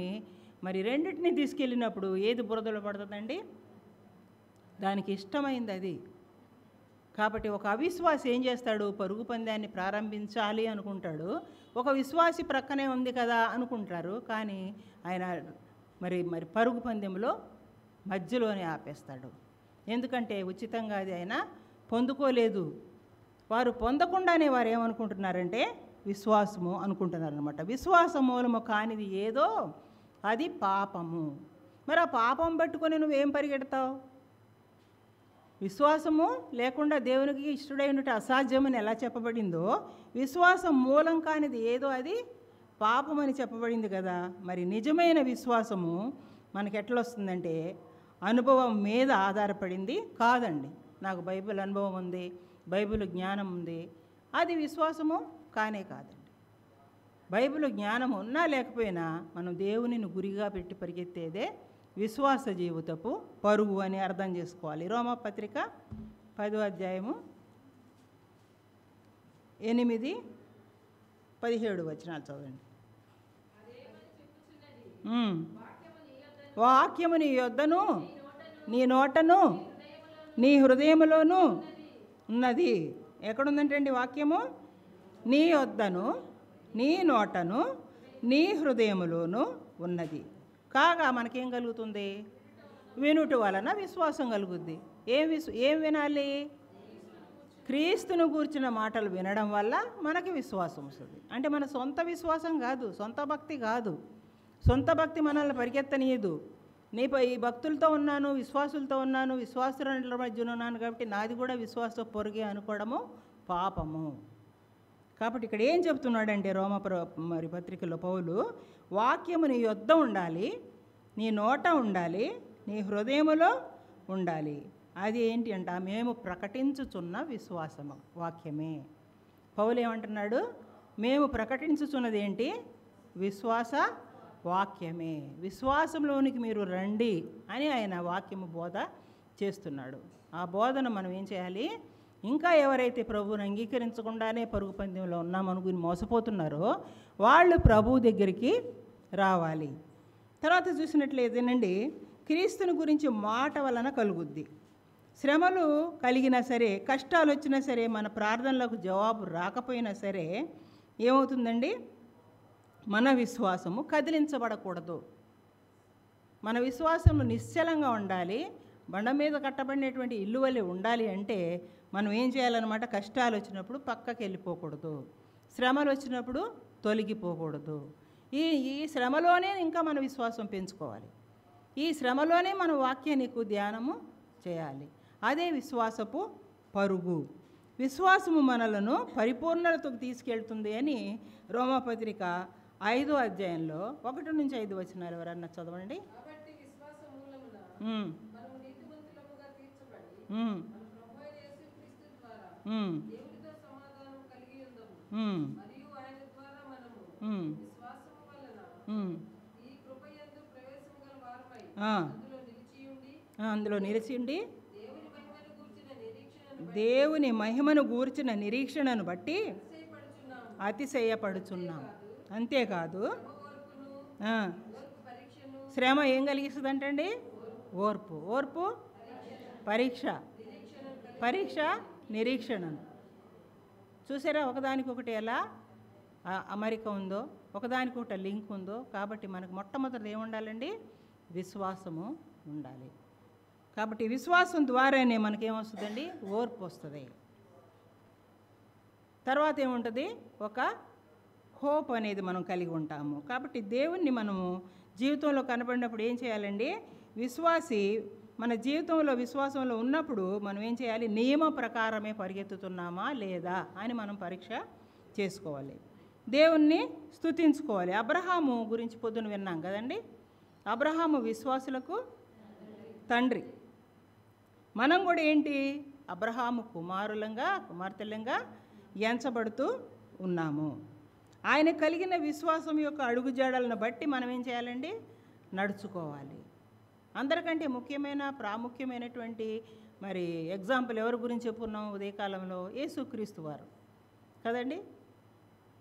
S1: మరి రెండింటినీ తీసుకెళ్ళినప్పుడు ఏది బురదలో పడుతుందండి, దానికి ఇష్టమైంది అది. కాబట్టి ఒక అవిశ్వాసి ఏం చేస్తాడు, పరుగు పందాన్ని ప్రారంభించాలి అనుకుంటాడు, ఒక విశ్వాసి ప్రక్కనే ఉంది కదా అనుకుంటారు, కానీ ఆయన మరి పరుగు పందెంలో మధ్యలోనే ఆపేస్తాడు. ఎందుకంటే ఉచితంగా అది ఆయన పొందుకోలేదు. వారు పొందకుండానే వారు ఏమనుకుంటున్నారంటే విశ్వాసము అనుకుంటున్నారనమాట. విశ్వాస మూలము కానిది ఏదో అది పాపము. మరి ఆ పాపం పట్టుకొని నువ్వేం పరిగెడతావు? విశ్వాసము లేకుండా దేవునికి ఇష్టడై ఉంటే అసాధ్యమని ఎలా చెప్పబడిందో, విశ్వాసం మూలం కానిది ఏదో అది పాపమని చెప్పబడింది కదా. మరి నిజమైన విశ్వాసము మనకి ఎట్లా వస్తుందంటే అనుభవం మీద ఆధారపడింది కాదండి. నాకు బైబిల్ అనుభవం ఉంది, బైబిల్ జ్ఞానం ఉంది, అది విశ్వాసము కానే కాదండి. బైబిల్ జ్ఞానం ఉన్నా లేకపోయినా మనం దేవునిని గురిగా పెట్టి పరిగెత్తేదే విశ్వాస జీవితపు పరుగు అని అర్థం చేసుకోవాలి. రోమాపత్రిక 10వ అధ్యాయము 8-17 వచనాలు చదవండి. వాక్యము నీ యొద్దను నీ నోటను నీ హృదయములోను ఉన్నది. ఎక్కడుందంటండి వాక్యము? నీ వద్దను, నీ నోటను, నీ హృదయములోను ఉన్నది. కాగా మనకేం కలుగుతుంది? వినుట వలన విశ్వాసం కలుగుద్ది. ఏం వినాలి? క్రీస్తును గూర్చిన మాటలు వినడం వల్ల మనకి విశ్వాసం వస్తుంది. అంటే మన సొంత విశ్వాసం కాదు, సొంత భక్తి కాదు. సొంత భక్తి మనల్ని పరిగెత్తనీయదు. ఈ భక్తులతో ఉన్నాను, విశ్వాసులతో ఉన్నాను, విశ్వాసుల మధ్యన ఉన్నాను కాబట్టి నాది కూడా విశ్వాస పొరుగే అనుకోవడము పాపము. కాబట్టి ఇక్కడ ఏం చెప్తున్నాడంటే మరి పత్రికలో పౌలు, వాక్యము నీ యొద్ద ఉండాలి, నీ నోట ఉండాలి, నీ హృదయములో ఉండాలి. అది ఏంటి అంట? మేము ప్రకటించుచున్న విశ్వాసము వాక్యమే. పౌలు ఏమంటున్నాడు? మేము ప్రకటించుచున్నది ఏంటి? విశ్వాస వాక్యమే. విశ్వాసంలోనికి మీరు రండి అని ఆయన వాక్యము బోధ చేస్తున్నాడు. ఆ బోధన మనం ఏం చేయాలి? ఇంకా ఎవరైతే ప్రభువుని అంగీకరించకుండానే పరుగు పందెంలో ఉన్నామనుకుని మోసపోతున్నారో వాళ్ళు ప్రభువు దగ్గరికి రావాలి. తర్వాత చూసినట్లయితేనండి, క్రీస్తుని గురించి మాట వలన కలుగుద్ది. శ్రమలు కలిగినా సరే, కష్టాలు వచ్చినా సరే, మన ప్రార్థనలకు జవాబు రాకపోయినా సరే ఏమవుతుందండి? మన విశ్వాసము కదిలించబడకూడదు. మన విశ్వాసం నిశ్చలంగా ఉండాలి. బండ మీద కట్టబడినటువంటి ఇల్లు వలె ఉండాలి. అంటే మనం ఏం చేయాలన్నమాట? కష్టాలు వచ్చినప్పుడు పక్కకి వెళ్ళిపోకూడదు, శ్రమలు వచ్చినప్పుడు తొలగిపోకూడదు. ఈ శ్రమలోనే ఇంకా మన విశ్వాసం పెంచుకోవాలి. ఈ శ్రమలోనే మన వాక్యానికి ధ్యానము చేయాలి. అదే విశ్వాసపు పరుగు. విశ్వాసము మనలను పరిపూర్ణతకు తీసుకెళ్తుంది అని రోమాపత్రిక 5వ అధ్యాయంలో 1 నుంచి 5 వచనాలు ఎవరన్నా చదవండి. అందులో నిలిచి ఉండి దేవుని మహిమను గూర్చిన నిరీక్షణను బట్టి అతిశయపడుచున్నాం. అంతేకాదు శ్రమ ఏం కలిగిస్తుందంటండి? ఓర్పు, పరీక్ష, నిరీక్షణను. చూసారా ఒకదానికొకటి ఎలా అమరిక ఉందో, ఒకదానికొకటి లింక్ ఉందో. కాబట్టి మనకు మొట్టమొదటి ఏముండాలండి? విశ్వాసము ఉండాలి. కాబట్టి విశ్వాసం ద్వారానే మనకేమొస్తుందండి? ఓర్పు వస్తుంది. తర్వాత ఏముంటుంది? ఒక హోప్ అనేది మనం కలిగి ఉంటాము. కాబట్టి దేవుణ్ణి మనము జీవితంలో కనబడినప్పుడు ఏం చేయాలండి? విశ్వాసి మన జీవితంలో విశ్వాసంలో ఉన్నప్పుడు మనం ఏం చేయాలి? నియమ ప్రకారమే పరిగెత్తుతున్నామా లేదా అని మనం పరీక్ష చేసుకోవాలి. దేవుణ్ణి స్తుతించుకోవాలి. అబ్రహాము గురించి పొద్దున విన్నాం కదండి. అబ్రహాము విశ్వాసులకు తండ్రి. మనం కూడా ఏంటి? అబ్రహాము కుమార్తెలంగా ఎంచబడుతూ ఉన్నాము. ఆయన కలిగిన విశ్వాసం యొక్క అడుగుజాడలను బట్టి మనం ఏం చేయాలండి? నడుచుకోవాలి. అందరికంటే ప్రాముఖ్యమైనటువంటి మరి ఎగ్జాంపుల్ ఎవరి గురించి చెప్పుకున్నాం ఉదయకాలంలో? యేసుక్రీస్తు వారు కదండి.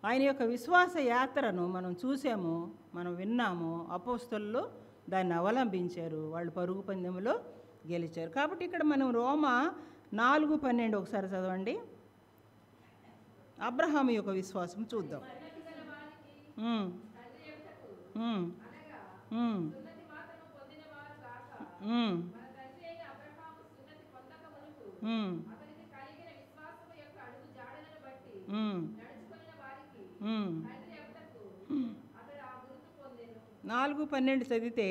S1: ఆయన యొక్క విశ్వాస యాత్రను మనం చూసాము, మనం విన్నాము. అపోస్తలులు దాన్ని అవలంబించారు, వాళ్ళు పరుగు పందెంలో గెలిచారు. కాబట్టి ఇక్కడ మనం రోమా 4:12 ఒకసారి చదవండి. అబ్రహాము యొక్క విశ్వాసం చూద్దాం. నాలుగు 12 చదివితే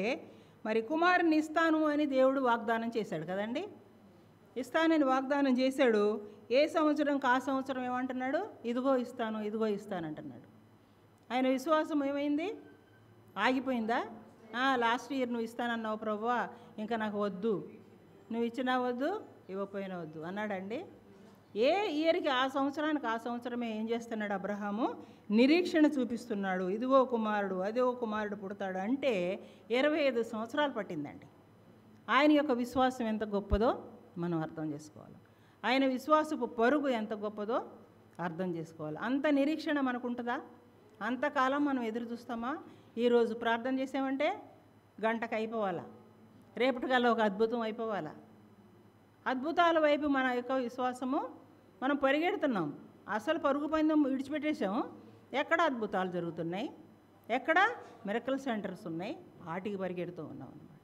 S1: మరి కుమారుని ఇస్తాను అని దేవుడు వాగ్దానం చేశాడు కదండి. ఇస్తానని వాగ్దానం చేశాడు. ఏ సంవత్సరంకి ఆ సంవత్సరం ఏమంటున్నాడు? ఇదిగో ఇస్తాను అంటున్నాడు. ఆయన విశ్వాసం ఏమైంది? ఆగిపోయిందా? లాస్ట్ ఇయర్ నువ్వు ఇస్తానన్నావు ప్రభువా, ఇంకా నాకు వద్దు, నువ్వు ఇచ్చినా వద్దు, ఇవ్వకపోయినా వద్దు అన్నాడండి. ఏ ఇయర్కి ఆ సంవత్సరమే ఏం చేస్తున్నాడు అబ్రహాము? నిరీక్షణ చూపిస్తున్నాడు. ఇదిగో కుమారుడు, అదో కుమారుడు పుడతాడు. అంటే 25 సంవత్సరాలు పట్టిందండి. ఆయన యొక్క విశ్వాసం ఎంత గొప్పదో మనం అర్థం చేసుకోవాలి. ఆయన విశ్వాసపు పరుగు ఎంత గొప్పదో అర్థం చేసుకోవాలి. అంత నిరీక్షణ మనకుంటుందా? అంతకాలం మనం ఎదురు చూస్తామా? ఈరోజు ప్రార్థన చేసామంటే గంటకు అయిపోవాలా, రేపటికల్లా ఒక అద్భుతం అయిపోవాలా? అద్భుతాల వైపు మన యొక్క విశ్వాసము మనం పరిగెడుతున్నాం, అసలు పరుగు పందెం విడిచిపెట్టేసాం. ఎక్కడ అద్భుతాలు జరుగుతున్నాయి, ఎక్కడ మిరకల్ సెంటర్స్ ఉన్నాయి, వాటికి పరిగెడుతూ ఉన్నాం అన్నమాట.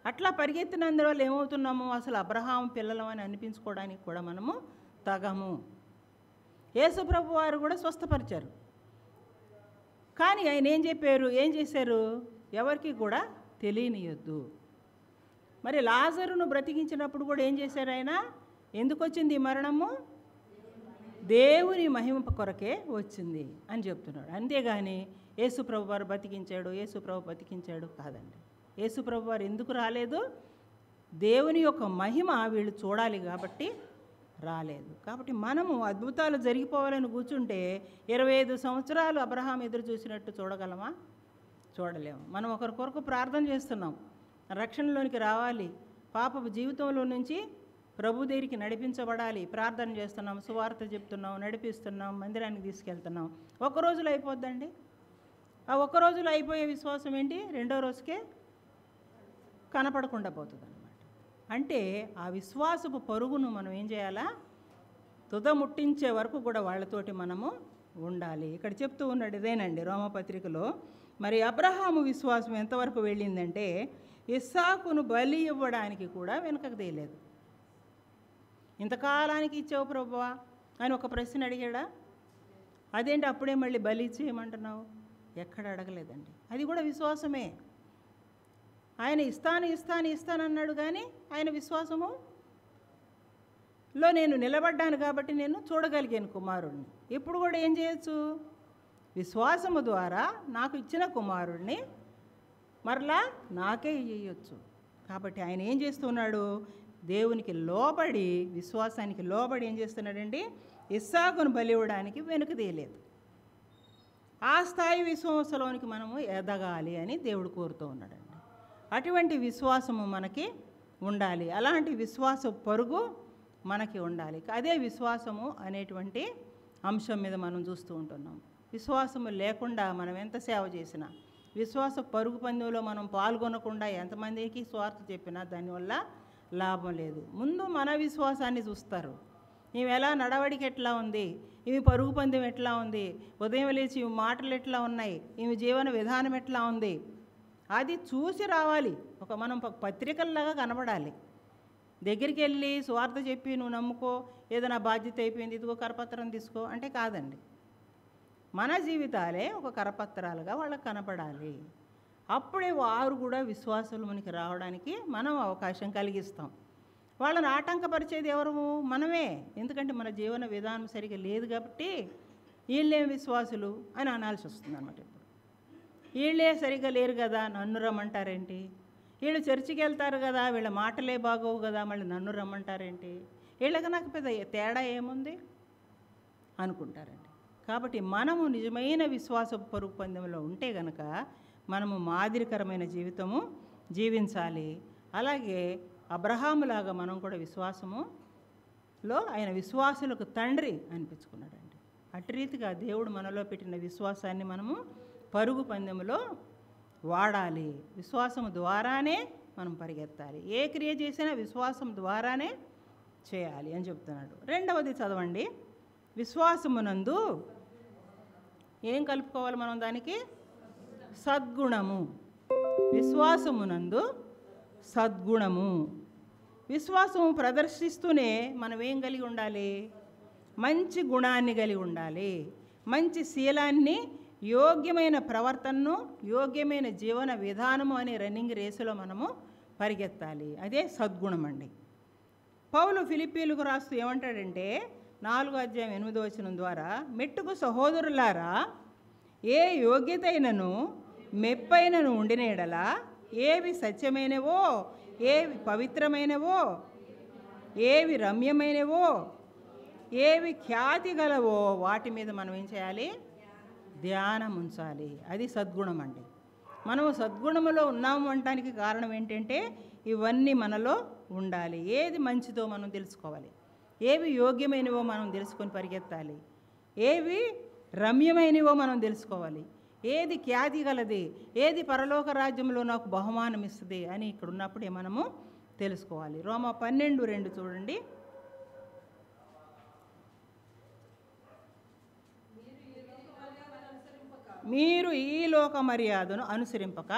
S1: అట్లా పరిగెత్తినందువల్ల ఏమవుతున్నాము, అసలు అబ్రహాం పిల్లలం అని అనిపించుకోవడానికి కూడా మనము తగము. యేసు ప్రభు వారు కూడా స్వస్థపరిచారు, కానీ ఆయన ఏం చేశారు, ఎవరికి కూడా తెలియనియొద్దు. మరి లాజరును బ్రతికించినప్పుడు కూడా ఏం చేశారు ఆయన, ఎందుకు వచ్చింది ఈ మరణము, దేవుని మహిమ కొరకే వచ్చింది అని చెప్తున్నాడు. అంతేగాని యేసుప్రభు వారు బతికించాడు కాదండి. యేసుప్రభు వారు ఎందుకు రాలేదు, దేవుని యొక్క మహిమ వీళ్ళు చూడాలి కాబట్టి రాలేదు. కాబట్టి మనము అద్భుతాలు జరిగిపోవాలని కూర్చుంటే 25 సంవత్సరాలు అబ్రహాం ఎదురు చూసినట్టు చూడగలమా, చూడలేము. మనం ఒకరి కొరకు ప్రార్థన చేస్తున్నాం, రక్షణలోనికి రావాలి, పాపపు జీవితంలో నుంచి ప్రభు దగ్గరికి నడిపించబడాలి, ప్రార్థన చేస్తున్నాం, సువార్త చెప్తున్నాం, నడిపిస్తున్నాం, మందిరానికి తీసుకెళ్తున్నాం. ఒక రోజులో అయిపోద్దండి. ఆ ఒక్క రోజులో అయిపోయే విశ్వాసం ఏంటి, రెండో రోజుకే కనపడకుండా పోతుంది అన్నమాట. అంటే ఆ విశ్వాసపు పరుగును మనం ఏం చేయాలా, తుదముట్టించే వరకు కూడా వాళ్ళతోటి మనము ఉండాలి. ఇక్కడ చెప్తూ ఉన్నాడు ఇదేనండి రోమపత్రికలో. మరి అబ్రహాము విశ్వాసం ఎంతవరకు వెళ్ళిందంటే ఇస్సాకును బలి ఇవ్వడానికి కూడా వెనుకకు తీయలేదు. ఇంతకాలానికి ఇచ్చావు ప్రభువా అని ఒక ప్రశ్న అడిగాడా, అదేంటి అప్పుడే మళ్ళీ బలి ఇచ్చేయమంటున్నావు, ఎక్కడ అడగలేదండి. అది కూడా విశ్వాసమే. ఆయన ఇస్తానన్నాడు, కానీ ఆయన విశ్వాసములో నేను నిలబడ్డాను కాబట్టి నేను చూడగలిగాను కుమారుడిని. ఇప్పుడు కూడా ఏం చేయొచ్చు, విశ్వాసము ద్వారా నాకు ఇచ్చిన కుమారుడిని మరలా నాకే ఇయ్యొచ్చు. కాబట్టి ఆయన ఏం చేస్తున్నాడు, దేవునికి లోబడి, విశ్వాసానికి లోబడి ఏం చేస్తున్నాడండి, ఇస్సాకును బలి ఇవ్వడానికి వెనుక తీయలేదు. ఆ స్థాయి విశ్వాసంలోనికి మనము ఎదగాలి అని దేవుడు కోరుతూ ఉన్నాడండి. అటువంటి విశ్వాసము మనకి ఉండాలి, అలాంటి విశ్వాస పరుగు మనకి ఉండాలి. అదే విశ్వాసము అనేటువంటి అంశం మీద మనం చూస్తూ ఉంటున్నాం. విశ్వాసము లేకుండా మనం ఎంత సేవ చేసినా, విశ్వాస పరుగు పందెంలో మనం పాల్గొనకుండా ఎంతమందికి స్వార్థ చెప్పినా దానివల్ల లాభం లేదు. ముందు మన విశ్వాసాన్ని చూస్తారు. ఈమె ఎలా నడవడికి ఎట్లా ఉంది, ఈమె పరుగు పందెం ఎట్లా ఉంది, ఉదయం లేచి ఈమె మాటలు ఎట్లా ఉన్నాయి, ఈమె జీవన విధానం ఎట్లా ఉంది, అది చూసి రావాలి. మనం పత్రికల్లాగా కనబడాలి. దగ్గరికి వెళ్ళి స్వార్థ చెప్పి నువ్వు నమ్ముకో, ఏదో నా బాధ్యత అయిపోయింది, ఇదిగో కరపత్రం తీసుకో అంటే కాదండి. మన జీవితాలే ఒక కరపత్రాలుగా వాళ్ళకి కనపడాలి. అప్పుడే వారు కూడా విశ్వాసంలోనికి రావడానికి మనం అవకాశం కలిగిస్తాం. వాళ్ళని ఆటంకపరిచేది ఎవరు, మనమే. ఎందుకంటే మన జీవన విధానం సరిగా లేదు కాబట్టి వీళ్ళేం విశ్వాసులు అని అనాల్సి వస్తుంది అన్నమాట. ఇప్పుడు వీళ్ళే సరిగా లేరు కదా, నన్ను రమ్మంటారేంటి, వీళ్ళు చర్చికి వెళ్తారు కదా, వీళ్ళ మాటలే బాగోవు కదా, మళ్ళీ నన్ను రమ్మంటారేంటి, వీళ్ళకి నాకు పెద్ద తేడా ఏముంది అనుకుంటారండి. కాబట్టి మనము నిజమైన విశ్వాస పరుగు పందెంలో ఉంటే గనక మనము మాదిరికరమైన జీవితము జీవించాలి. అలాగే అబ్రహాములాగా మనం కూడా విశ్వాసములో ఆయన విశ్వాసులకు తండ్రి అనిపించుకున్నాడండి. అటు రీతిగా దేవుడు మనలో పెట్టిన విశ్వాసాన్ని మనము పరుగు పందెములో వాడాలి. విశ్వాసము ద్వారానే మనం పరిగెత్తాలి. ఏ క్రియ చేసినా విశ్వాసం ద్వారానే చేయాలి అని చెప్తున్నాడు. రెండవది చదవండి, విశ్వాసమునందు ఏం కలుపుకోవాలి మనం, దానికి సద్గుణము. విశ్వాసమునందు సద్గుణము. విశ్వాసము ప్రదర్శిస్తూనే మనం ఏం కలిగి ఉండాలి, మంచి గుణాన్ని కలిగి ఉండాలి, మంచి శీలాన్ని, యోగ్యమైన ప్రవర్తనను, యోగ్యమైన జీవన విధానము అనే రన్నింగ్ రేసులో మనము పరిగెత్తాలి. అదే సద్గుణం అండి. పౌలు ఫిలిప్పీలకు రాస్తూ ఏమంటాడంటే 4:8 ద్వారా, మెట్టుకు సహోదరులారా, ఏ యోగ్యత అయినను మెప్పైనను ఉండిన ఎడల, ఏవి సత్యమైనవో, ఏవి పవిత్రమైనవో, ఏవి రమ్యమైనవో, ఏవి ఖ్యాతి గలవో వాటి మీద మనం ఏం చేయాలి, ధ్యానం ఉంచాలి. అది సద్గుణం అండి. మనము సద్గుణములో ఉన్నాము అనడానికి కారణం ఏంటంటే ఇవన్నీ మనలో ఉండాలి. ఏది మంచిదో మనం తెలుసుకోవాలి, ఏవి యోగ్యమైనవో మనం తెలుసుకొని పరిగెత్తాలి, ఏవి రమ్యమైనవో మనం తెలుసుకోవాలి, ఏది ఖ్యాతి గలది, ఏది పరలోక రాజ్యంలో నాకు బహుమానం ఇస్తుంది అని ఇక్కడ ఉన్నప్పుడే మనము తెలుసుకోవాలి. రోమా 12:2 చూడండి. మీరు ఈ లోక మర్యాదను అనుసరింపక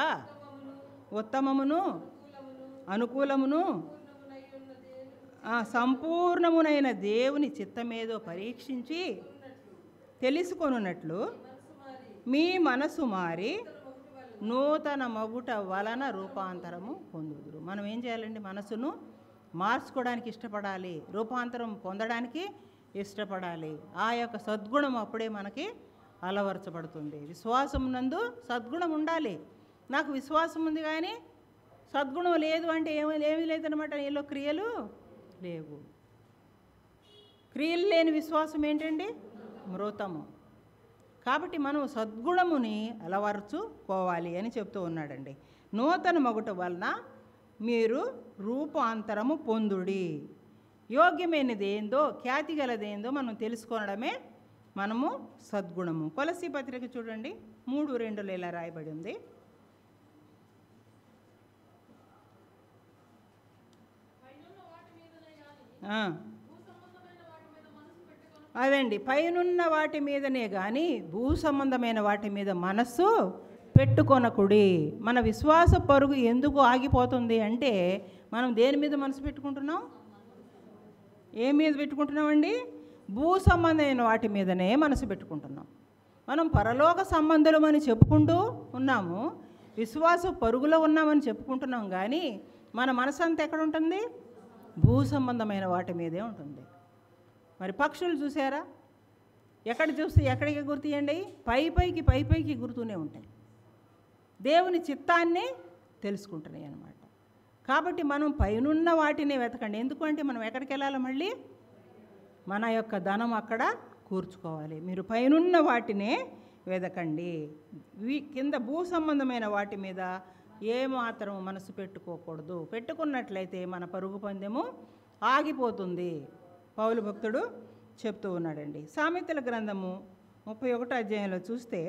S1: ఉత్తమమును అనుకూలమును సంపూర్ణమునైన దేవుని చిత్తమేదో పరీక్షించి తెలుసుకొనున్నట్లు మీ మనసు మారి నూతన మగుట వలన రూపాంతరము పొందుదురు. మనం ఏం చేయాలండి? మనసును మార్చుకోవడానికి ఇష్టపడాలి, రూపాంతరం పొందడానికి ఇష్టపడాలి. ఆ యొక్క సద్గుణం అప్పుడే మనకి అలవరచబడుతుంది. విశ్వాసం నందు సద్గుణం ఉండాలి. నాకు విశ్వాసం ఉంది కానీ సద్గుణం లేదు అంటే ఏమీ లేదనమాట. నీలో క్రియలు లేవు. క్రియలు లేని విశ్వాసం ఏంటండి? మృతము. కాబట్టి మనం సద్గుణముని అలవరుచుకోవాలి అని చెప్తూ ఉన్నాడండి. నూతన మగుట వలన మీరు రూపాంతరము పొందుడి. యోగ్యమైనది ఏందో, ఖ్యాతి గలదేందో మనం తెలుసుకోవడమే మనము సద్గుణము. కొలసీ పత్రిక చూడండి, 3:2 ఇలా రాయబడి ఉంది. అదండి, పైనున్న వాటి మీదనే కానీ భూ సంబంధమైన వాటి మీద మనస్సు పెట్టుకొనకుడి. మన విశ్వాస పరుగు ఎందుకు ఆగిపోతుంది అంటే మనం దేని మీద మనసు పెట్టుకుంటున్నాం? ఏ మీద పెట్టుకుంటున్నామండి? భూ సంబంధమైన వాటి మీదనే మనసు పెట్టుకుంటున్నాం. మనం పరలోక సంబంధులమని చెప్పుకుంటూ ఉన్నాము, విశ్వాస పరుగులో ఉన్నామని చెప్పుకుంటున్నాం, కానీ మన మనసు అంతా ఎక్కడ ఉంటుంది? భూ సంబంధమైన వాటి మీదే ఉంటుంది. మరి పక్షులు చూసారా? ఎక్కడ చూస్తే ఎక్కడికి గుర్తియండి? పైకి గుర్తూనే ఉంటాయి. దేవుని చిత్తాన్ని తెలుసుకుంటున్నాయి అన్నమాట. కాబట్టి మనం పైనున్న వాటిని వెతకండి. ఎందుకంటే మనం ఎక్కడికి వెళ్ళాలి? మళ్ళీ మన యొక్క ధనం అక్కడ కూర్చుకోవాలి. మీరు పైనున్న వాటినే వెతకండి. కింద భూ సంబంధమైన వాటి మీద ఏమాత్రం మనసు పెట్టుకోకూడదు. పెట్టుకున్నట్లయితే మన పరుగు పందెము ఆగిపోతుంది. పౌలు భక్తుడు చెప్తూ ఉన్నాడండి. సామెతల గ్రంథము 31వ అధ్యాయంలో చూస్తే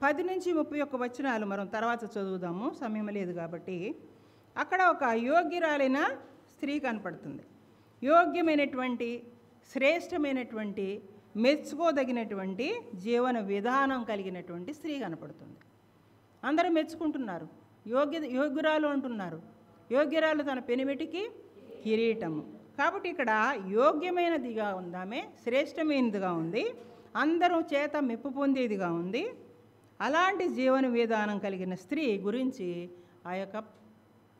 S1: 10 నుంచి 31 వచనాలు మనం తర్వాత చదువుదాము, సమయం లేదు కాబట్టి. అక్కడ ఒక యోగ్యురాలైన స్త్రీ కనపడుతుంది. యోగ్యమైనటువంటి, శ్రేష్టమైనటువంటి, మెచ్చుకోదగినటువంటి జీవన విధానం కలిగినటువంటి స్త్రీ కనపడుతుంది. అందరూ మెచ్చుకుంటున్నారు. యోగ్యురాలు అంటున్నారు. యోగ్యురాలు తన పెనిమిటికి కిరీటము. కాబట్టి ఇక్కడ యోగ్యమైనదిగా ఉంది, ఆమె శ్రేష్టమైనదిగా ఉంది, అందరూ చేత మెప్పు పొందేదిగా ఉంది. అలాంటి జీవన విధానం కలిగిన స్త్రీ గురించి ఆ యొక్క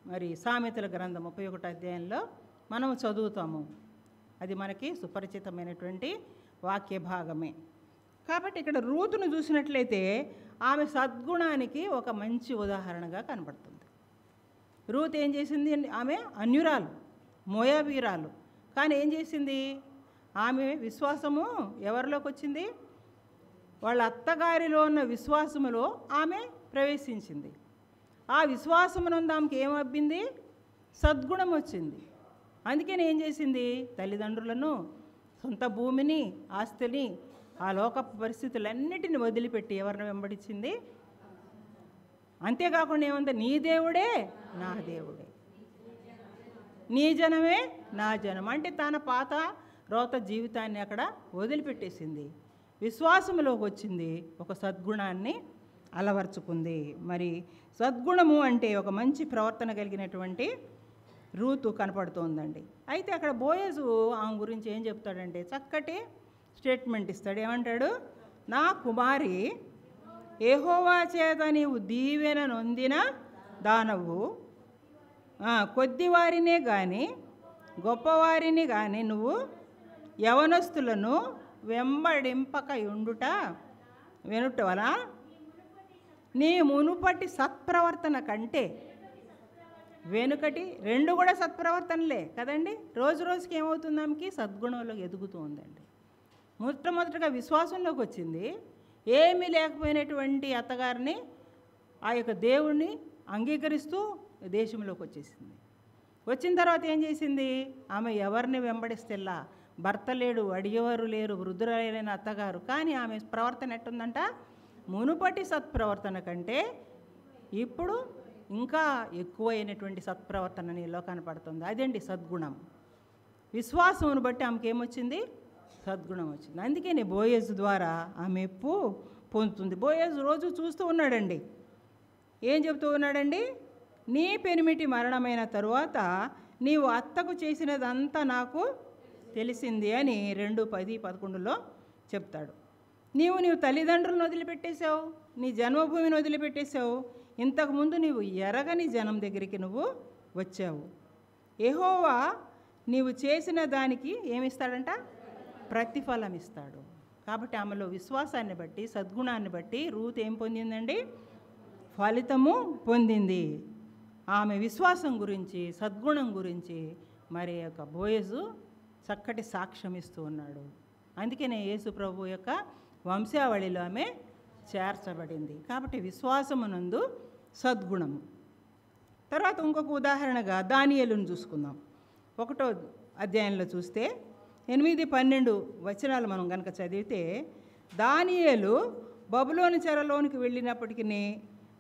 S1: మరి సామెతల గ్రంథం 31వ అధ్యాయంలో మనం చదువుతాము. అది మనకి సుపరిచితమైనటువంటి వాక్య భాగమే. కాబట్టి ఇక్కడ రూతును చూసినట్లయితే ఆమె సద్గుణానికి ఒక మంచి ఉదాహరణగా కనబడుతుంది. రూత్ ఏం చేసింది? ఆమె అన్యురాలు, మోయాబీరాలు. కానీ ఏం చేసింది? ఆమె విశ్వాసము ఎవరిలోకి వచ్చింది? వాళ్ళ అత్తగారిలో ఉన్న విశ్వాసములో ఆమె ప్రవేశించింది. ఆ విశ్వాసమునందు ఆమెకి ఏమబ్బింది? సద్గుణం వచ్చింది. అందుకని ఏం చేసింది? తల్లిదండ్రులను, సొంత భూమిని, ఆస్తిని, ఆ లోక పరిస్థితులన్నిటిని వదిలిపెట్టి ఎవరిని వెంబడించింది? అంతేకాకుండా ఏమంటే నీ దేవుడే నా దేవుడే, నీ జనమే నా జనం అంటే తన పాత రోత జీవితాన్ని అక్కడ వదిలిపెట్టేసింది. విశ్వాసంలోకి వచ్చింది, ఒక సద్గుణాన్ని అలవర్చుకుంది. మరి సద్గుణము అంటే ఒక మంచి ప్రవర్తన కలిగినటువంటి రూతు కనపడుతోందండి. అయితే అక్కడ బోయజు ఆమె గురించి ఏం చెప్తాడంటే చక్కటి స్టేట్మెంట్ ఇస్తాడు. ఏమంటాడు? నా కుమారి, యెహోవా చేత నీవు దీవెన నొందిన దానవు, కొద్దివారినే కానీ గొప్పవారిని కానీ నువ్వు యవనస్తులను వెంబడింపక ఉండుట వినుట వలన నీ మునుపటి సత్ప్రవర్తన కంటే వెనుకటి రెండు కూడా సత్ప్రవర్తనలే కదండి. రోజు రోజుకి ఏమవుతుంది? ఆమెకి సద్గుణంలో ఎదుగుతూ ఉందండి. మొట్టమొదటిగా విశ్వాసంలోకి వచ్చింది. ఏమీ లేకపోయినటువంటి అత్తగారిని ఆ యొక్క దేవుణ్ణి అంగీకరిస్తూ దేశంలోకి వచ్చేసింది. వచ్చిన తర్వాత ఏం చేసింది? ఆమె ఎవరిని వెంబడిస్తేలా, భర్త లేడు, అడిగేవారు లేరు, వృద్ధులైన అత్తగారు. కానీ ఆమె ప్రవర్తన ఎట్టుందంట? మునుపటి సత్ప్రవర్తన కంటే ఇప్పుడు ఇంకా ఎక్కువైనటువంటి సత్ప్రవర్తన నీలో కనపడుతుంది. అదేంటి సద్గుణం. విశ్వాసమును బట్టి ఆమెకి ఏమొచ్చింది? సద్గుణం వచ్చింది. అందుకని బోయజు ద్వారా ఆ మెప్పు పొందుతుంది. బోయజు రోజు చూస్తూ ఉన్నాడండి. ఏం చెబుతూ ఉన్నాడండి? నీ పెనిమిటి మరణమైన తరువాత నీవు అత్తకు చేసినదంతా నాకు తెలిసింది అని 2:10-11 చెప్తాడు. నీవు తల్లిదండ్రులను వదిలిపెట్టేశావు, నీ జన్మభూమిని వదిలిపెట్టేశావు, ఇంతకుముందు నీవు ఎరగని జనం దగ్గరికి నువ్వు వచ్చావు. యెహోవా నీవు చేసిన దానికి ఏమిస్తాడంట? ప్రతిఫలం ఇస్తాడు. కాబట్టి ఆమెలో విశ్వాసాన్ని బట్టి, సద్గుణాన్ని బట్టి రూత్ ఏం పొందిందండి? ఫలితము పొందింది. ఆమె విశ్వాసం గురించి, సద్గుణం గురించి మరి యొక్క బోయజు చక్కటి సాక్ష్యం ఇస్తూ ఉన్నాడు. అందుకనే యేసు ప్రభు యొక్క వంశావళిలో ఆమె చేర్చబడింది. కాబట్టి విశ్వాసమునందు సద్గుణము. తర్వాత ఇంకొక ఉదాహరణగా దానియేలును చూసుకుందాం. 1వ అధ్యాయంలో చూస్తే 8-12 వచనాలు మనం కనుక చదివితే, దానియేలు బబులోను చెరలోనికి వెళ్ళినప్పటికీ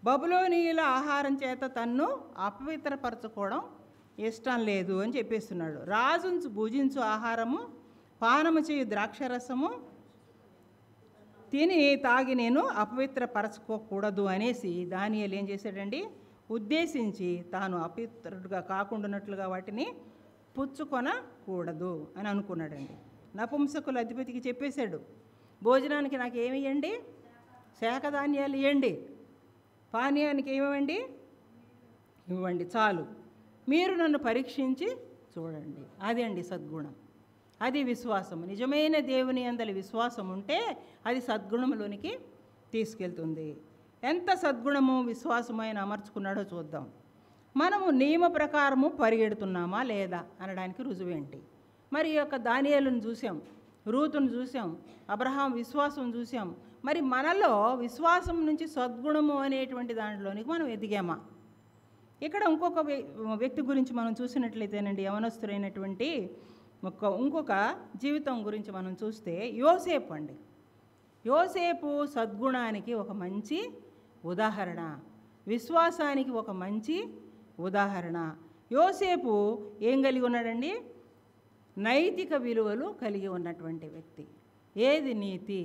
S1: బబులోనీయుల ఆహారం చేత తన్ను అపవిత్రపరచుకోవడం ఇష్టం లేదు అని చెప్పేస్తున్నాడు. రాజును భుజించు ఆహారము, పానము చేయు ద్రాక్షరసము తిని తాగి నేను అపవిత్రపరచుకోకూడదు అనేసి దానియేలు ఏం చేశాడండి? ఉద్దేశించి తాను అపవిత్రుడుగా కాకుండానట్లుగా వాటిని పుచ్చుకొనకూడదు అని అనుకున్నాడండి. నపుంసకుల అధిపతికి చెప్పేశాడు, భోజనానికి నాకు ఏమి ఇవ్వండి? శాఖధాన్యాలు ఇవ్వండి, పానీయానికి ఏమివ్వండి? ఇవ్వండి, చాలు, మీరు నన్ను పరీక్షించి చూడండి. అది అండి సద్గుణం, అది విశ్వాసం. నిజమైన దేవుని యందలి విశ్వాసం ఉంటే అది సద్గుణంలోనికి తీసుకెళ్తుంది. ఎంత సద్గుణము విశ్వాసము ఆయన అమర్చుకున్నాడో చూద్దాం. మనము నియమ ప్రకారము పరిగెడుతున్నామా లేదా అనడానికి రుజువేంటి? మరి ఈ యొక్క దానియేలును చూసాం, రూతును చూసాం, అబ్రహాం విశ్వాసం చూసాం. మరి మనలో విశ్వాసం నుంచి సద్గుణము అనేటువంటి దాంట్లోనికి మనం ఎదిగామా? ఇక్కడ ఇంకొక వ్యక్తి గురించి మనం చూసినట్లయితేనండి, యవనస్తుడైనటువంటి ఇంకొక జీవితం గురించి మనం చూస్తే యోసేపు అండి. యోసేపు సద్గుణానికి ఒక మంచి ఉదాహరణ, విశ్వాసానికి ఒక మంచి ఉదాహరణ. యోసేపు ఏం కలిగి ఉన్నాడండి? నైతిక విలువలు కలిగి ఉన్నటువంటి వ్యక్తి. ఏది నీతి,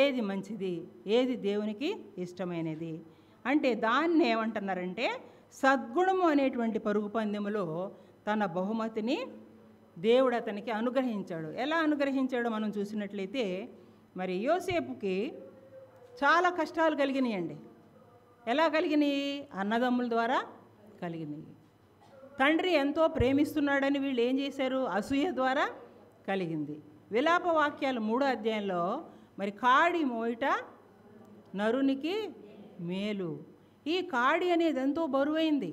S1: ఏది మంచిది, ఏది దేవునికి ఇష్టమైనది అంటే దాన్ని ఏమంటున్నారంటే సద్గుణము అనేటువంటి పరుగు పందెములో తన బహుమతిని దేవుడు అతనికి అనుగ్రహించాడు. ఎలా అనుగ్రహించాడో మనం చూసినట్లయితే, మరి యోసేపుకి చాలా కష్టాలు కలిగినాయండి. ఎలా కలిగినాయి? అన్నదమ్ముల ద్వారా కలిగినాయి. తండ్రి ఎంతో ప్రేమిస్తున్నాడని వీళ్ళు ఏం చేశారు? అసూయ ద్వారా కలిగింది. విలాప వాక్యాలు 3వ అధ్యాయంలో మరి కాడి మోయిట నరునికి మేలు. ఈ కాడి అనేది ఎంతో బరువైంది.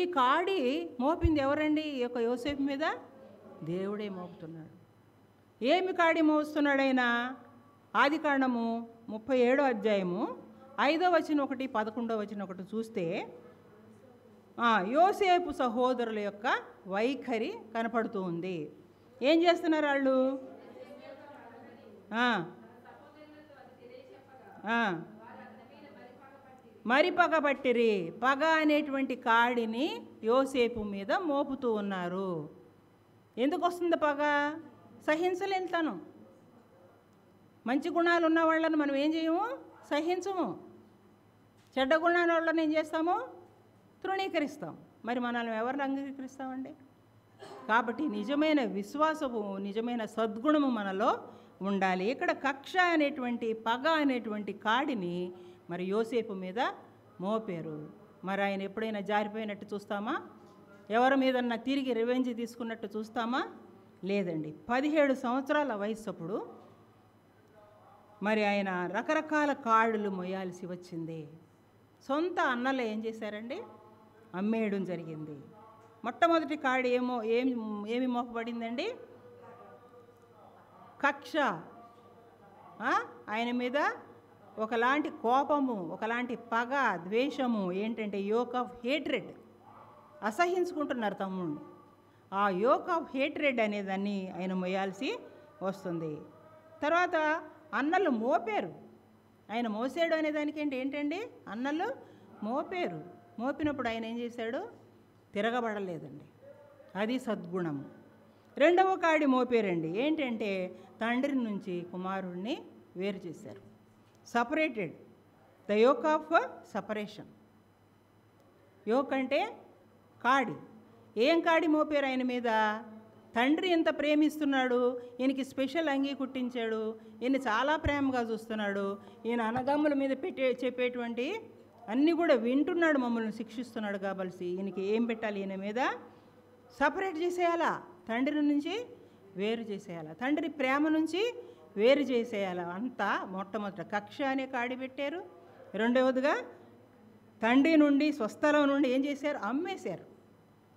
S1: ఈ కాడి మోపింది ఎవరండి? ఈ యొక్క యోసేపు మీద దేవుడే మోపుతున్నాడు. ఏమి కాడి మోస్తున్నాడైనా? ఆదికాండము 37వ అధ్యాయము 5వ వచనం 1, 11వ వచనం 1 చూస్తే యోసేపు సహోదరుల యొక్క వైఖరి కనపడుతూ ఉంది. ఏం చేస్తున్నారు వాళ్ళు? మరి పగబట్టిరి. పగ అనేటువంటి కాడిని యోసేపు మీద మోపుతూ ఉన్నారు. ఎందుకు వస్తుంది పగ? సహించలేనితనం. మంచి గుణాలు ఉన్న వాళ్ళని మనం ఏం చేయము? సహించము. చెడ్డ గుణాల వాళ్ళని ఏం చేస్తాము? తృణీకరిస్తాం. మరి మనల్ని ఎవరిని అంగీకరిస్తామండి? కాబట్టి నిజమైన విశ్వాసము, నిజమైన సద్గుణము మనలో ఉండాలి. ఇక్కడ కక్ష అనేటువంటి, పగ అనేటువంటి కాడిని మరి యోసేపు మీద మోపారు. మరి ఆయన ఎప్పుడైనా జారిపోయినట్టు చూస్తామా? ఎవరి మీదన్నా తిరిగి రివెంజ్ తీసుకున్నట్టు చూస్తామా? లేదండి. 17 సంవత్సరాల వయసు అప్పుడు మరి ఆయన రకరకాల కాడులు మొయ్యాల్సి వచ్చింది. సొంత అన్నలు ఏం చేశారండి? అమ్మేయడం జరిగింది. మొట్టమొదటి కాడి ఏమి మోపబడిందండి? కక్ష. ఆయన మీద ఒకలాంటి కోపము, ఒకలాంటి పగ, ద్వేషము, ఏంటంటే యోక్ ఆఫ్ హేట్రెడ్. అసహించుకుంటున్నారు తమ్ముడిని. ఆ యోక్ ఆఫ్ హేట్రెడ్ అనేదాన్ని ఆయన మొయ్యాల్సి వస్తుంది. తర్వాత అన్నలు మోపారు. ఆయన మోసాడు అనేదానికి ఏంటండి? అన్నలు మోపారు. మోపినప్పుడు ఆయన ఏం చేశాడు? తిరగబడలేదండి. అది సద్గుణము. 2వ కాడి మోపారండి. ఏంటంటే తండ్రి నుంచి కుమారుడిని వేరు చేశారు. Separated, the yoke of separation. Yoke అంటే కాడి. ఏం కాడి మోపారు ఆయన మీద? తండ్రి ఎంత ప్రేమిస్తున్నాడు, ఈయనకి స్పెషల్ అంగీ కుట్టించాడు, ఈయన చాలా ప్రేమగా చూస్తున్నాడు, ఈయన అన్నదమ్ముల మీద చెప్పేటువంటి అన్నీ కూడా వింటున్నాడు, మమ్మల్ని శిక్షిస్తున్నాడు కాబట్టి ఈయనకి ఏం పెట్టాలి? ఈయన మీద సపరేట్ చేసేయాలా, తండ్రి నుంచి వేరు చేసేయాలా, తండ్రి ప్రేమ నుంచి వేరు చేసేయాలా. అంతా మొట్టమొదట కక్ష అనే కాడి పెట్టారు. రెండవదిగా తండ్రి నుండి, స్వస్థలం నుండి ఏం చేశారు? అమ్మేశారు.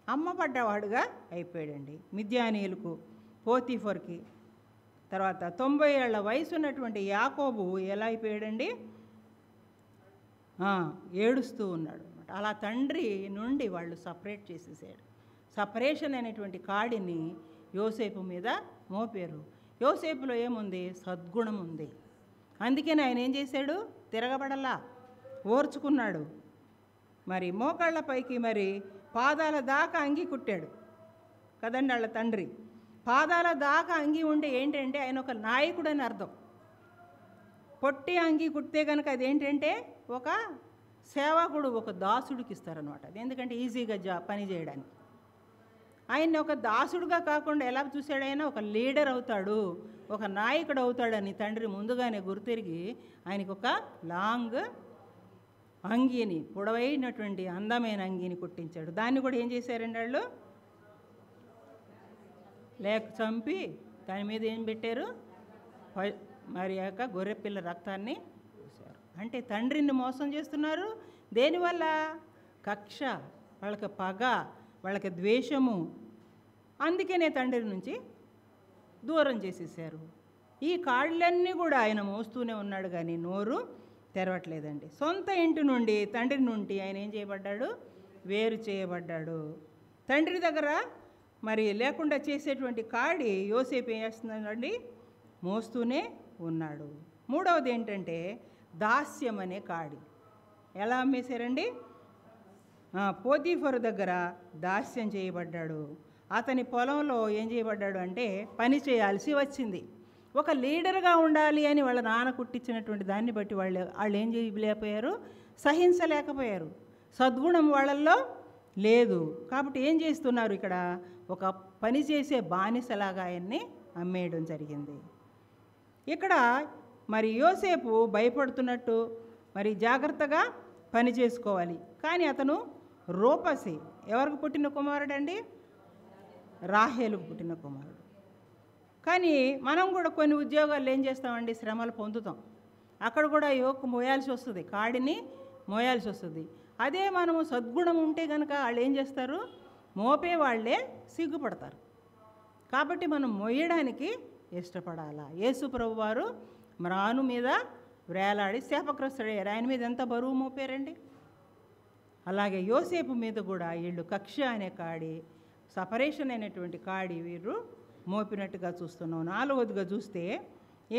S1: అమ్మపడ్డవాడుగా అయిపోయాడండి మిద్యానీయులకు, పోతీఫర్కి. తర్వాత 90 ఏళ్ల వయసు ఉన్నటువంటి యాకోబు ఎలా అయిపోయాడండి? ఏడుస్తూ ఉన్నాడు అనమాట. అలా తండ్రి నుండి వాళ్ళు సపరేట్ చేసేసాడు. సపరేషన్ అనేటువంటి కాడిని యోసేపు మీద మోపారు. యోసేపులో ఏముంది? సద్గుణం ఉంది. అందుకని ఆయన ఏం చేశాడు? తిరగబడలా, ఓర్చుకున్నాడు. మరి మోకాళ్ళ పైకి మరి పాదాల దాకా అంగి కుట్టాడు కదండి వాళ్ళ తండ్రి. పాదాల దాకా అంగి ఉంటే ఏంటంటే ఆయన ఒక నాయకుడు అని అర్థం. పొట్టి అంగి కుడితే కనుక అదేంటంటే ఒక సేవకుడు, ఒక దాసుడికి ఇస్తారనమాట. అది ఎందుకంటే ఈజీగా పని చేయడానికి. ఆయన్ని ఒక దాసుడుగా కాకుండా ఎలా చూశాడు? ఆయన ఒక లీడర్ అవుతాడు, ఒక నాయకుడు అవుతాడని తండ్రి ముందుగానే గుర్తిరిగి ఆయనకు ఒక లాంగ్ అంగీని, పొడవైనటువంటి అందమైన అంగీని కుట్టించాడు. దాన్ని కూడా ఏం చేశారండి వాళ్ళు? లేక చంపి దాని మీద ఏం పెట్టారు? మరి యొక్క గొర్రెపిల్ల రక్తాన్ని పూశారు. అంటే తండ్రిని మోసం చేస్తున్నారు. దేనివల్ల? కక్ష, వాళ్ళకి పగ, వాళ్ళకి ద్వేషము. అందుకనే తండ్రి నుంచి దూరం చేసేసారు. ఈ కాళ్ళన్నీ కూడా ఆయన మోస్తూనే ఉన్నాడు కానీ నోరు తెరవట్లేదండి. సొంత ఇంటి నుండి, తండ్రి నుండి ఆయన ఏం చేయబడ్డాడు? వేరు చేయబడ్డాడు. తండ్రి దగ్గర మరి లేకుండా చేసేటువంటి కాడి యోసేపు ఏం చేస్తున్నాడండి? మోస్తూనే ఉన్నాడు. మూడవది ఏంటంటే దాస్యం అనే కాడి. ఎలా అమ్మేశారండి? పోతీఫరు దగ్గర దాస్యం చేయబడ్డాడు. అతని పొలంలో ఏం చేయబడ్డాడు అంటే పని చేయాల్సి వచ్చింది. ఒక లీడర్గా ఉండాలి అని వాళ్ళ నాన్న కుట్టించినటువంటి దాన్ని బట్టి వాళ్ళు ఏం చేయలేకపోయారు? సహించలేకపోయారు. సద్గుణం వాళ్ళల్లో లేదు. కాబట్టి ఏం చేస్తున్నారు? ఇక్కడ ఒక పని చేసే బానిసలాగా ఆయన్ని అమ్మేయడం జరిగింది. ఇక్కడ మరి యోసేపు భయపడుతున్నట్టు మరి జాగ్రత్తగా పని చేసుకోవాలి. కానీ అతను రూపసి. ఎవరికి పుట్టిన కుమారుడండి? రాహేలుకు పుట్టిన కుమారుడు. కానీ మనం కూడా కొన్ని ఉద్యోగాలు ఏం చేస్తామండి? శ్రమలు పొందుతాం. అక్కడ కూడా యోకు మోయాల్సి వస్తుంది, కాడిని మోయాల్సి వస్తుంది. అదే మనము సద్గుణం ఉంటే కనుక వాళ్ళు ఏం చేస్తారు? మోపే వాళ్ళే సిగ్గుపడతారు. కాబట్టి మనం మోయడానికి ఇష్టపడాలా. యేసు ప్రభు వారు మ్రాను మీద వేలాడి శాపగ్రస్తుడయ్యారు. ఆయన మీద ఎంత బరువు మోపారండి? అలాగే యోసేపు మీద కూడా వీళ్ళు కక్ష అనే కాడి, సపరేషన్ అయినటువంటి కాడి వీరు మోపినట్టుగా చూస్తున్నాం. నాలుగవదిగా చూస్తే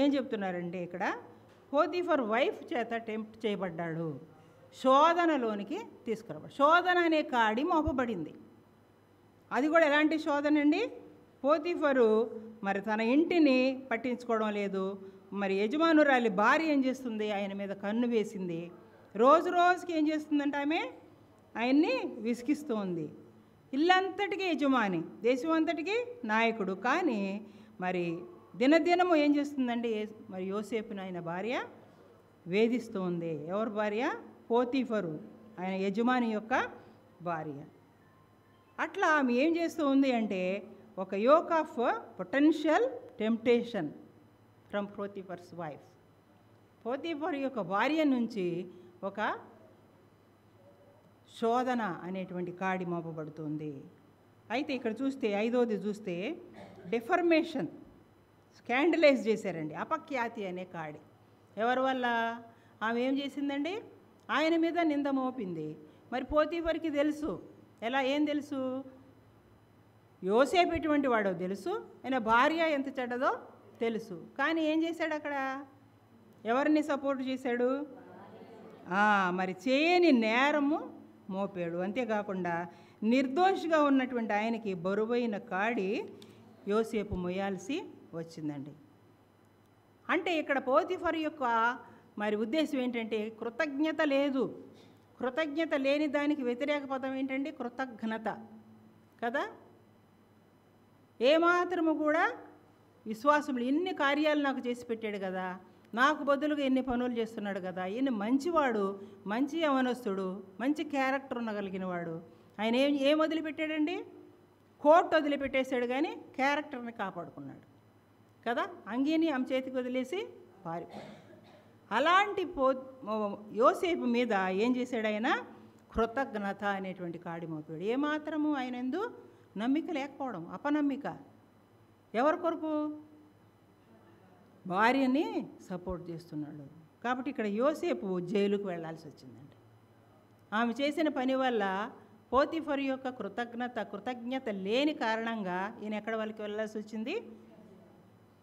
S1: ఏం చెప్తున్నారంటే ఇక్కడ పోతీఫర్ వైఫ్ చేత టెంప్ట్ చేయబడ్డాడు, శోధనలోనికి తీసుకురాబడ్డాడు. శోధన అనే కాడి మోపబడింది. అది కూడా ఎలాంటి శోధన అండి? పోతీఫరు మరి తన ఇంటిని పట్టించుకోవడం లేదు. మరి యజమానురాలి భార్య ఏం చేస్తుంది? ఆయన మీద కన్ను వేసింది. రోజు రోజుకి ఏం చేస్తుందంటే ఆమె ఆయన్ని విసిగిస్తూ ఉంది. ఇల్లంతటికీ యజమాని, దేశం అంతటికీ నాయకుడు. కానీ మరి దినదినము ఏం చేస్తుందండి? మరి యోసేపుని ఆయన భార్య వేధిస్తూ ఉంది. ఎవరి భార్య? పోతీఫరు, ఆయన యజమాని యొక్క భార్య. అట్లా ఆమె ఏం చేస్తూ ఉంది అంటే ఒక yoke of potential temptation from Potiphar's wife. Potiphar యొక్క భార్య నుంచి ఒక శోధన అనేటువంటి కాడి మోపబడుతుంది. అయితే ఇక్కడ చూస్తే ఐదోది చూస్తే డిఫర్మేషన్, స్కాండలైజ్ చేశారండి. అపఖ్యాతి అనే కాడి. ఎవరి వల్ల? ఆమె ఏం చేసిందండి? ఆయన మీద నింద మోపింది. మరి పోతీఫర్కి తెలుసు. ఏం తెలుసు? యోసేపు ఎటువంటి వాడో తెలుసు, ఆయన భార్య ఎంత చెడ్డదో తెలుసు. కానీ ఏం చేశాడు అక్కడ? ఎవరిని సపోర్ట్ చేశాడు? మరి చేయని నేరము మోపాడు. అంతేకాకుండా నిర్దోషిగా ఉన్నటువంటి ఆయనకి బరువైన కాడి యోసేపు మోయాల్సి వచ్చిందండి. అంటే ఇక్కడ పోతీఫర్ యొక్క మరి ఉద్దేశం ఏంటంటే కృతజ్ఞత లేదు. కృతజ్ఞత లేని దానికి వ్యతిరేక పదం ఏంటంటే కృతజ్ఞత కదా. ఏమాత్రము కూడా విశ్వాసములు ఇన్ని కార్యాలు నాకు చేసి పెట్టాడు కదా, నాకు బదులుగా ఎన్ని పనులు చేస్తున్నాడు కదా, ఈయన మంచివాడు, మంచి యవనస్తుడు, మంచి క్యారెక్టర్ ఉండగలిగిన వాడు. ఆయన ఏం వదిలిపెట్టాడండి? కోర్టు వదిలిపెట్టేశాడు కానీ క్యారెక్టర్ని కాపాడుకున్నాడు కదా. అంగీని ఆమె చేతికి వదిలేసి పారిపోయాడు. అలాంటి యోసేపు మీద ఏం చేశాడు ఆయన? కృతజ్ఞత అనేటువంటి కాడి మోపాడు. ఏమాత్రము ఆయన యందు నమ్మిక లేకపోవడం, అపనమ్మిక. ఎవరి కొరకు? భార్యని సపోర్ట్ చేస్తున్నాడు. కాబట్టి ఇక్కడ యోసేపు జైలుకు వెళ్ళాల్సి వచ్చిందండి. ఆమె చేసిన పని వల్ల పోతిఫర్ యొక్క కృతజ్ఞత లేని కారణంగా ఈయన ఎక్కడ వాళ్ళకి వెళ్ళాల్సి వచ్చింది?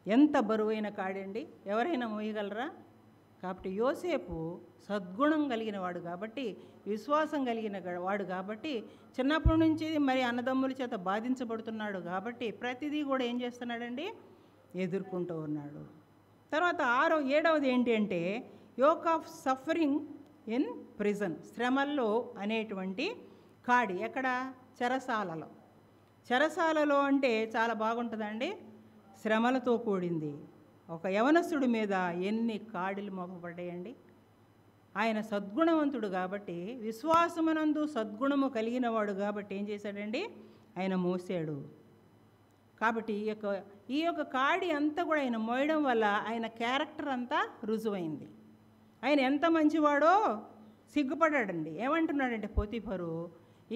S1: ఎంత బరువైన కాడండి, ఎవరైనా మోయగలరా? కాబట్టి యోసేపు సద్గుణం కలిగిన వాడు కాబట్టి, విశ్వాసం కలిగిన వాడు కాబట్టి, చిన్నప్పటి నుంచి మరి అన్నదమ్ముల చేత బాధించబడుతున్నాడు కాబట్టి ప్రతిదీ కూడా ఏం చేస్తున్నాడండి? ఎదుర్కొంటూ ఉన్నాడు. తర్వాత 7వది ఏంటి అంటే yoke of suffering in prison, శ్రమల్లో అనేటువంటి కాడి. ఎక్కడ? చెరసాలలో. చెరసాలలో అంటే చాలా బాగుంటుందండి, శ్రమలతో కూడింది. ఒక యవనస్తుడి మీద ఎన్ని కాడిలు మోపబడ్డాయండి. ఆయన సద్గుణవంతుడు కాబట్టి, విశ్వాసమునందు సద్గుణము కలిగిన వాడు కాబట్టి ఏం చేశాడండి? ఆయన మోసాడు. కాబట్టి ఈ యొక్క కాడి అంతా కూడా ఆయన మోయడం వల్ల ఆయన క్యారెక్టర్ అంతా రుజువైంది. ఆయన ఎంత మంచివాడో సిగ్గుపడ్డాడండి. ఏమంటున్నాడంటే పోతిఫరు,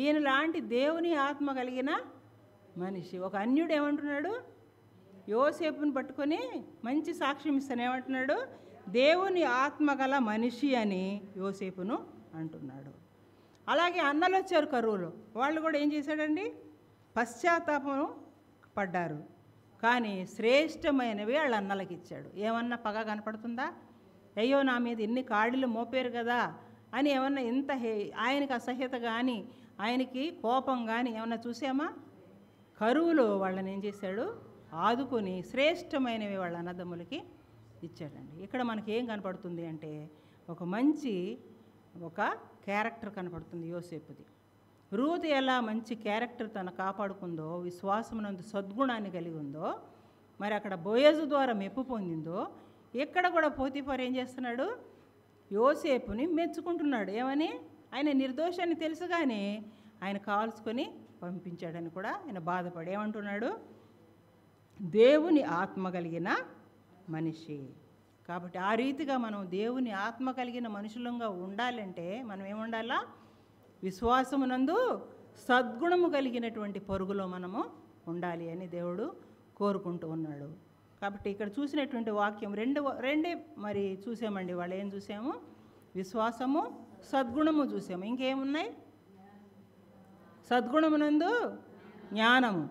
S1: ఈయన లాంటి దేవుని ఆత్మ కలిగిన మనిషి. ఒక అన్యుడు ఏమంటున్నాడు? యోసేపుని పట్టుకొని మంచి సాక్ష్యం ఇస్తాను. ఏమంటున్నాడు? దేవుని ఆత్మ గల మనిషి అని యోసేపును అంటున్నాడు. అలాగే అన్నలు వచ్చారు కరువులో, వాళ్ళు కూడా ఏం చేశాడండి? పశ్చాత్తాపం పడ్డారు. కానీ శ్రేష్టమైనవి వాళ్ళ అన్నలకి ఇచ్చాడు. ఏమన్నా పగ కనపడుతుందా? అయ్యో నా మీద ఎన్ని కాడిలు మోపారు కదా అని ఏమన్నా ఇంత ఆయనకి అసహ్యత కానీ ఆయనకి కోపం కానీ ఏమన్నా చూసామా? కరువులో వాళ్ళని ఏం చేశాడు? ఆదుకొని శ్రేష్టమైనవి వాళ్ళ అన్నదమ్ములకి ఇచ్చాడండి. ఇక్కడ మనకి ఏం కనపడుతుంది అంటే ఒక క్యారెక్టర్ కనపడుతుంది యోసేపుది. రూతు ఎలా మంచి క్యారెక్టర్ తను కాపాడుకుందో, విశ్వాసమునందు సద్గుణాన్ని కలిగి ఉందో, మరి అక్కడ బోయజు ద్వారా మెప్పు పొందిందో, ఇక్కడ కూడా పోతిఫర్ ఏం చేస్తున్నాడు? యోసేపుని మెచ్చుకుంటున్నాడు. ఏమని? ఆయన నిర్దోషాన్ని తెలుసుగానే ఆయన కాల్చుకొని పంపించాడని కూడా ఆయన బాధపడి ఏమంటున్నాడు? దేవుని ఆత్మ కలిగిన మనిషి. కాబట్టి ఆ రీతిగా మనం దేవుని ఆత్మ కలిగిన మనుషులంగా ఉండాలంటే మనం ఏముండాలా? విశ్వాసమునందు సద్గుణము కలిగినటువంటి పరుగులో మనము ఉండాలి అని దేవుడు కోరుకుంటూ ఉన్నాడు. కాబట్టి ఇక్కడ చూసినటువంటి వాక్యం రెండే మరి చూసామండి. వాళ్ళు ఏం చూసాము? విశ్వాసము, సద్గుణము చూసాము. ఇంకేమున్నాయి? సద్గుణమునందు జ్ఞానము,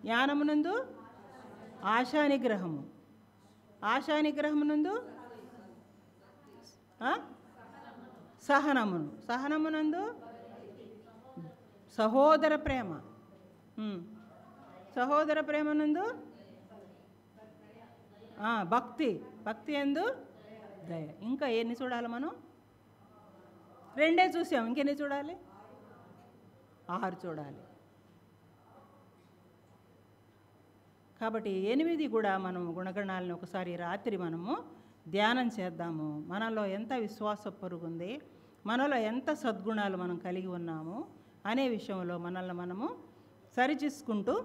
S1: జ్ఞానమునందు ఆశానిగ్రహము, ఆశానిగ్రహమునందు సహనమును, సహనమునందు సహోదర ప్రేమ, సహోదర ప్రేమనందు భక్తి, భక్తి యందు దయ. ఇంకా ఎన్ని చూడాలి మనం? రెండే చూసాం, ఇంకెన్ని చూడాలి? 6 చూడాలి. కాబట్టి 8 కూడా మనం గుణగణాలను ఒకసారి రాత్రి మనము ధ్యానం చేద్దాము. మనలో ఎంత విశ్వాస పరుగుంది, మనలో ఎంత సద్గుణాలు మనం కలిగి ఉన్నాము అనే విషయంలో మనల్ని మనము సరిచేసుకుంటూ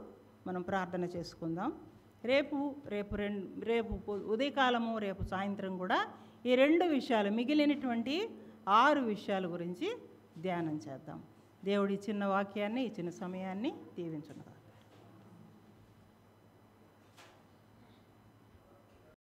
S1: మనం ప్రార్థన చేసుకుందాం. రేపు ఉదయకాలము, రేపు సాయంత్రం కూడా ఈ 2 విషయాలు, మిగిలినటువంటి 6 విషయాల గురించి ధ్యానం చేద్దాం. దేవుడి చిన్న వాక్యాన్ని, ఈ చిన్న సమయాన్ని దీవించును.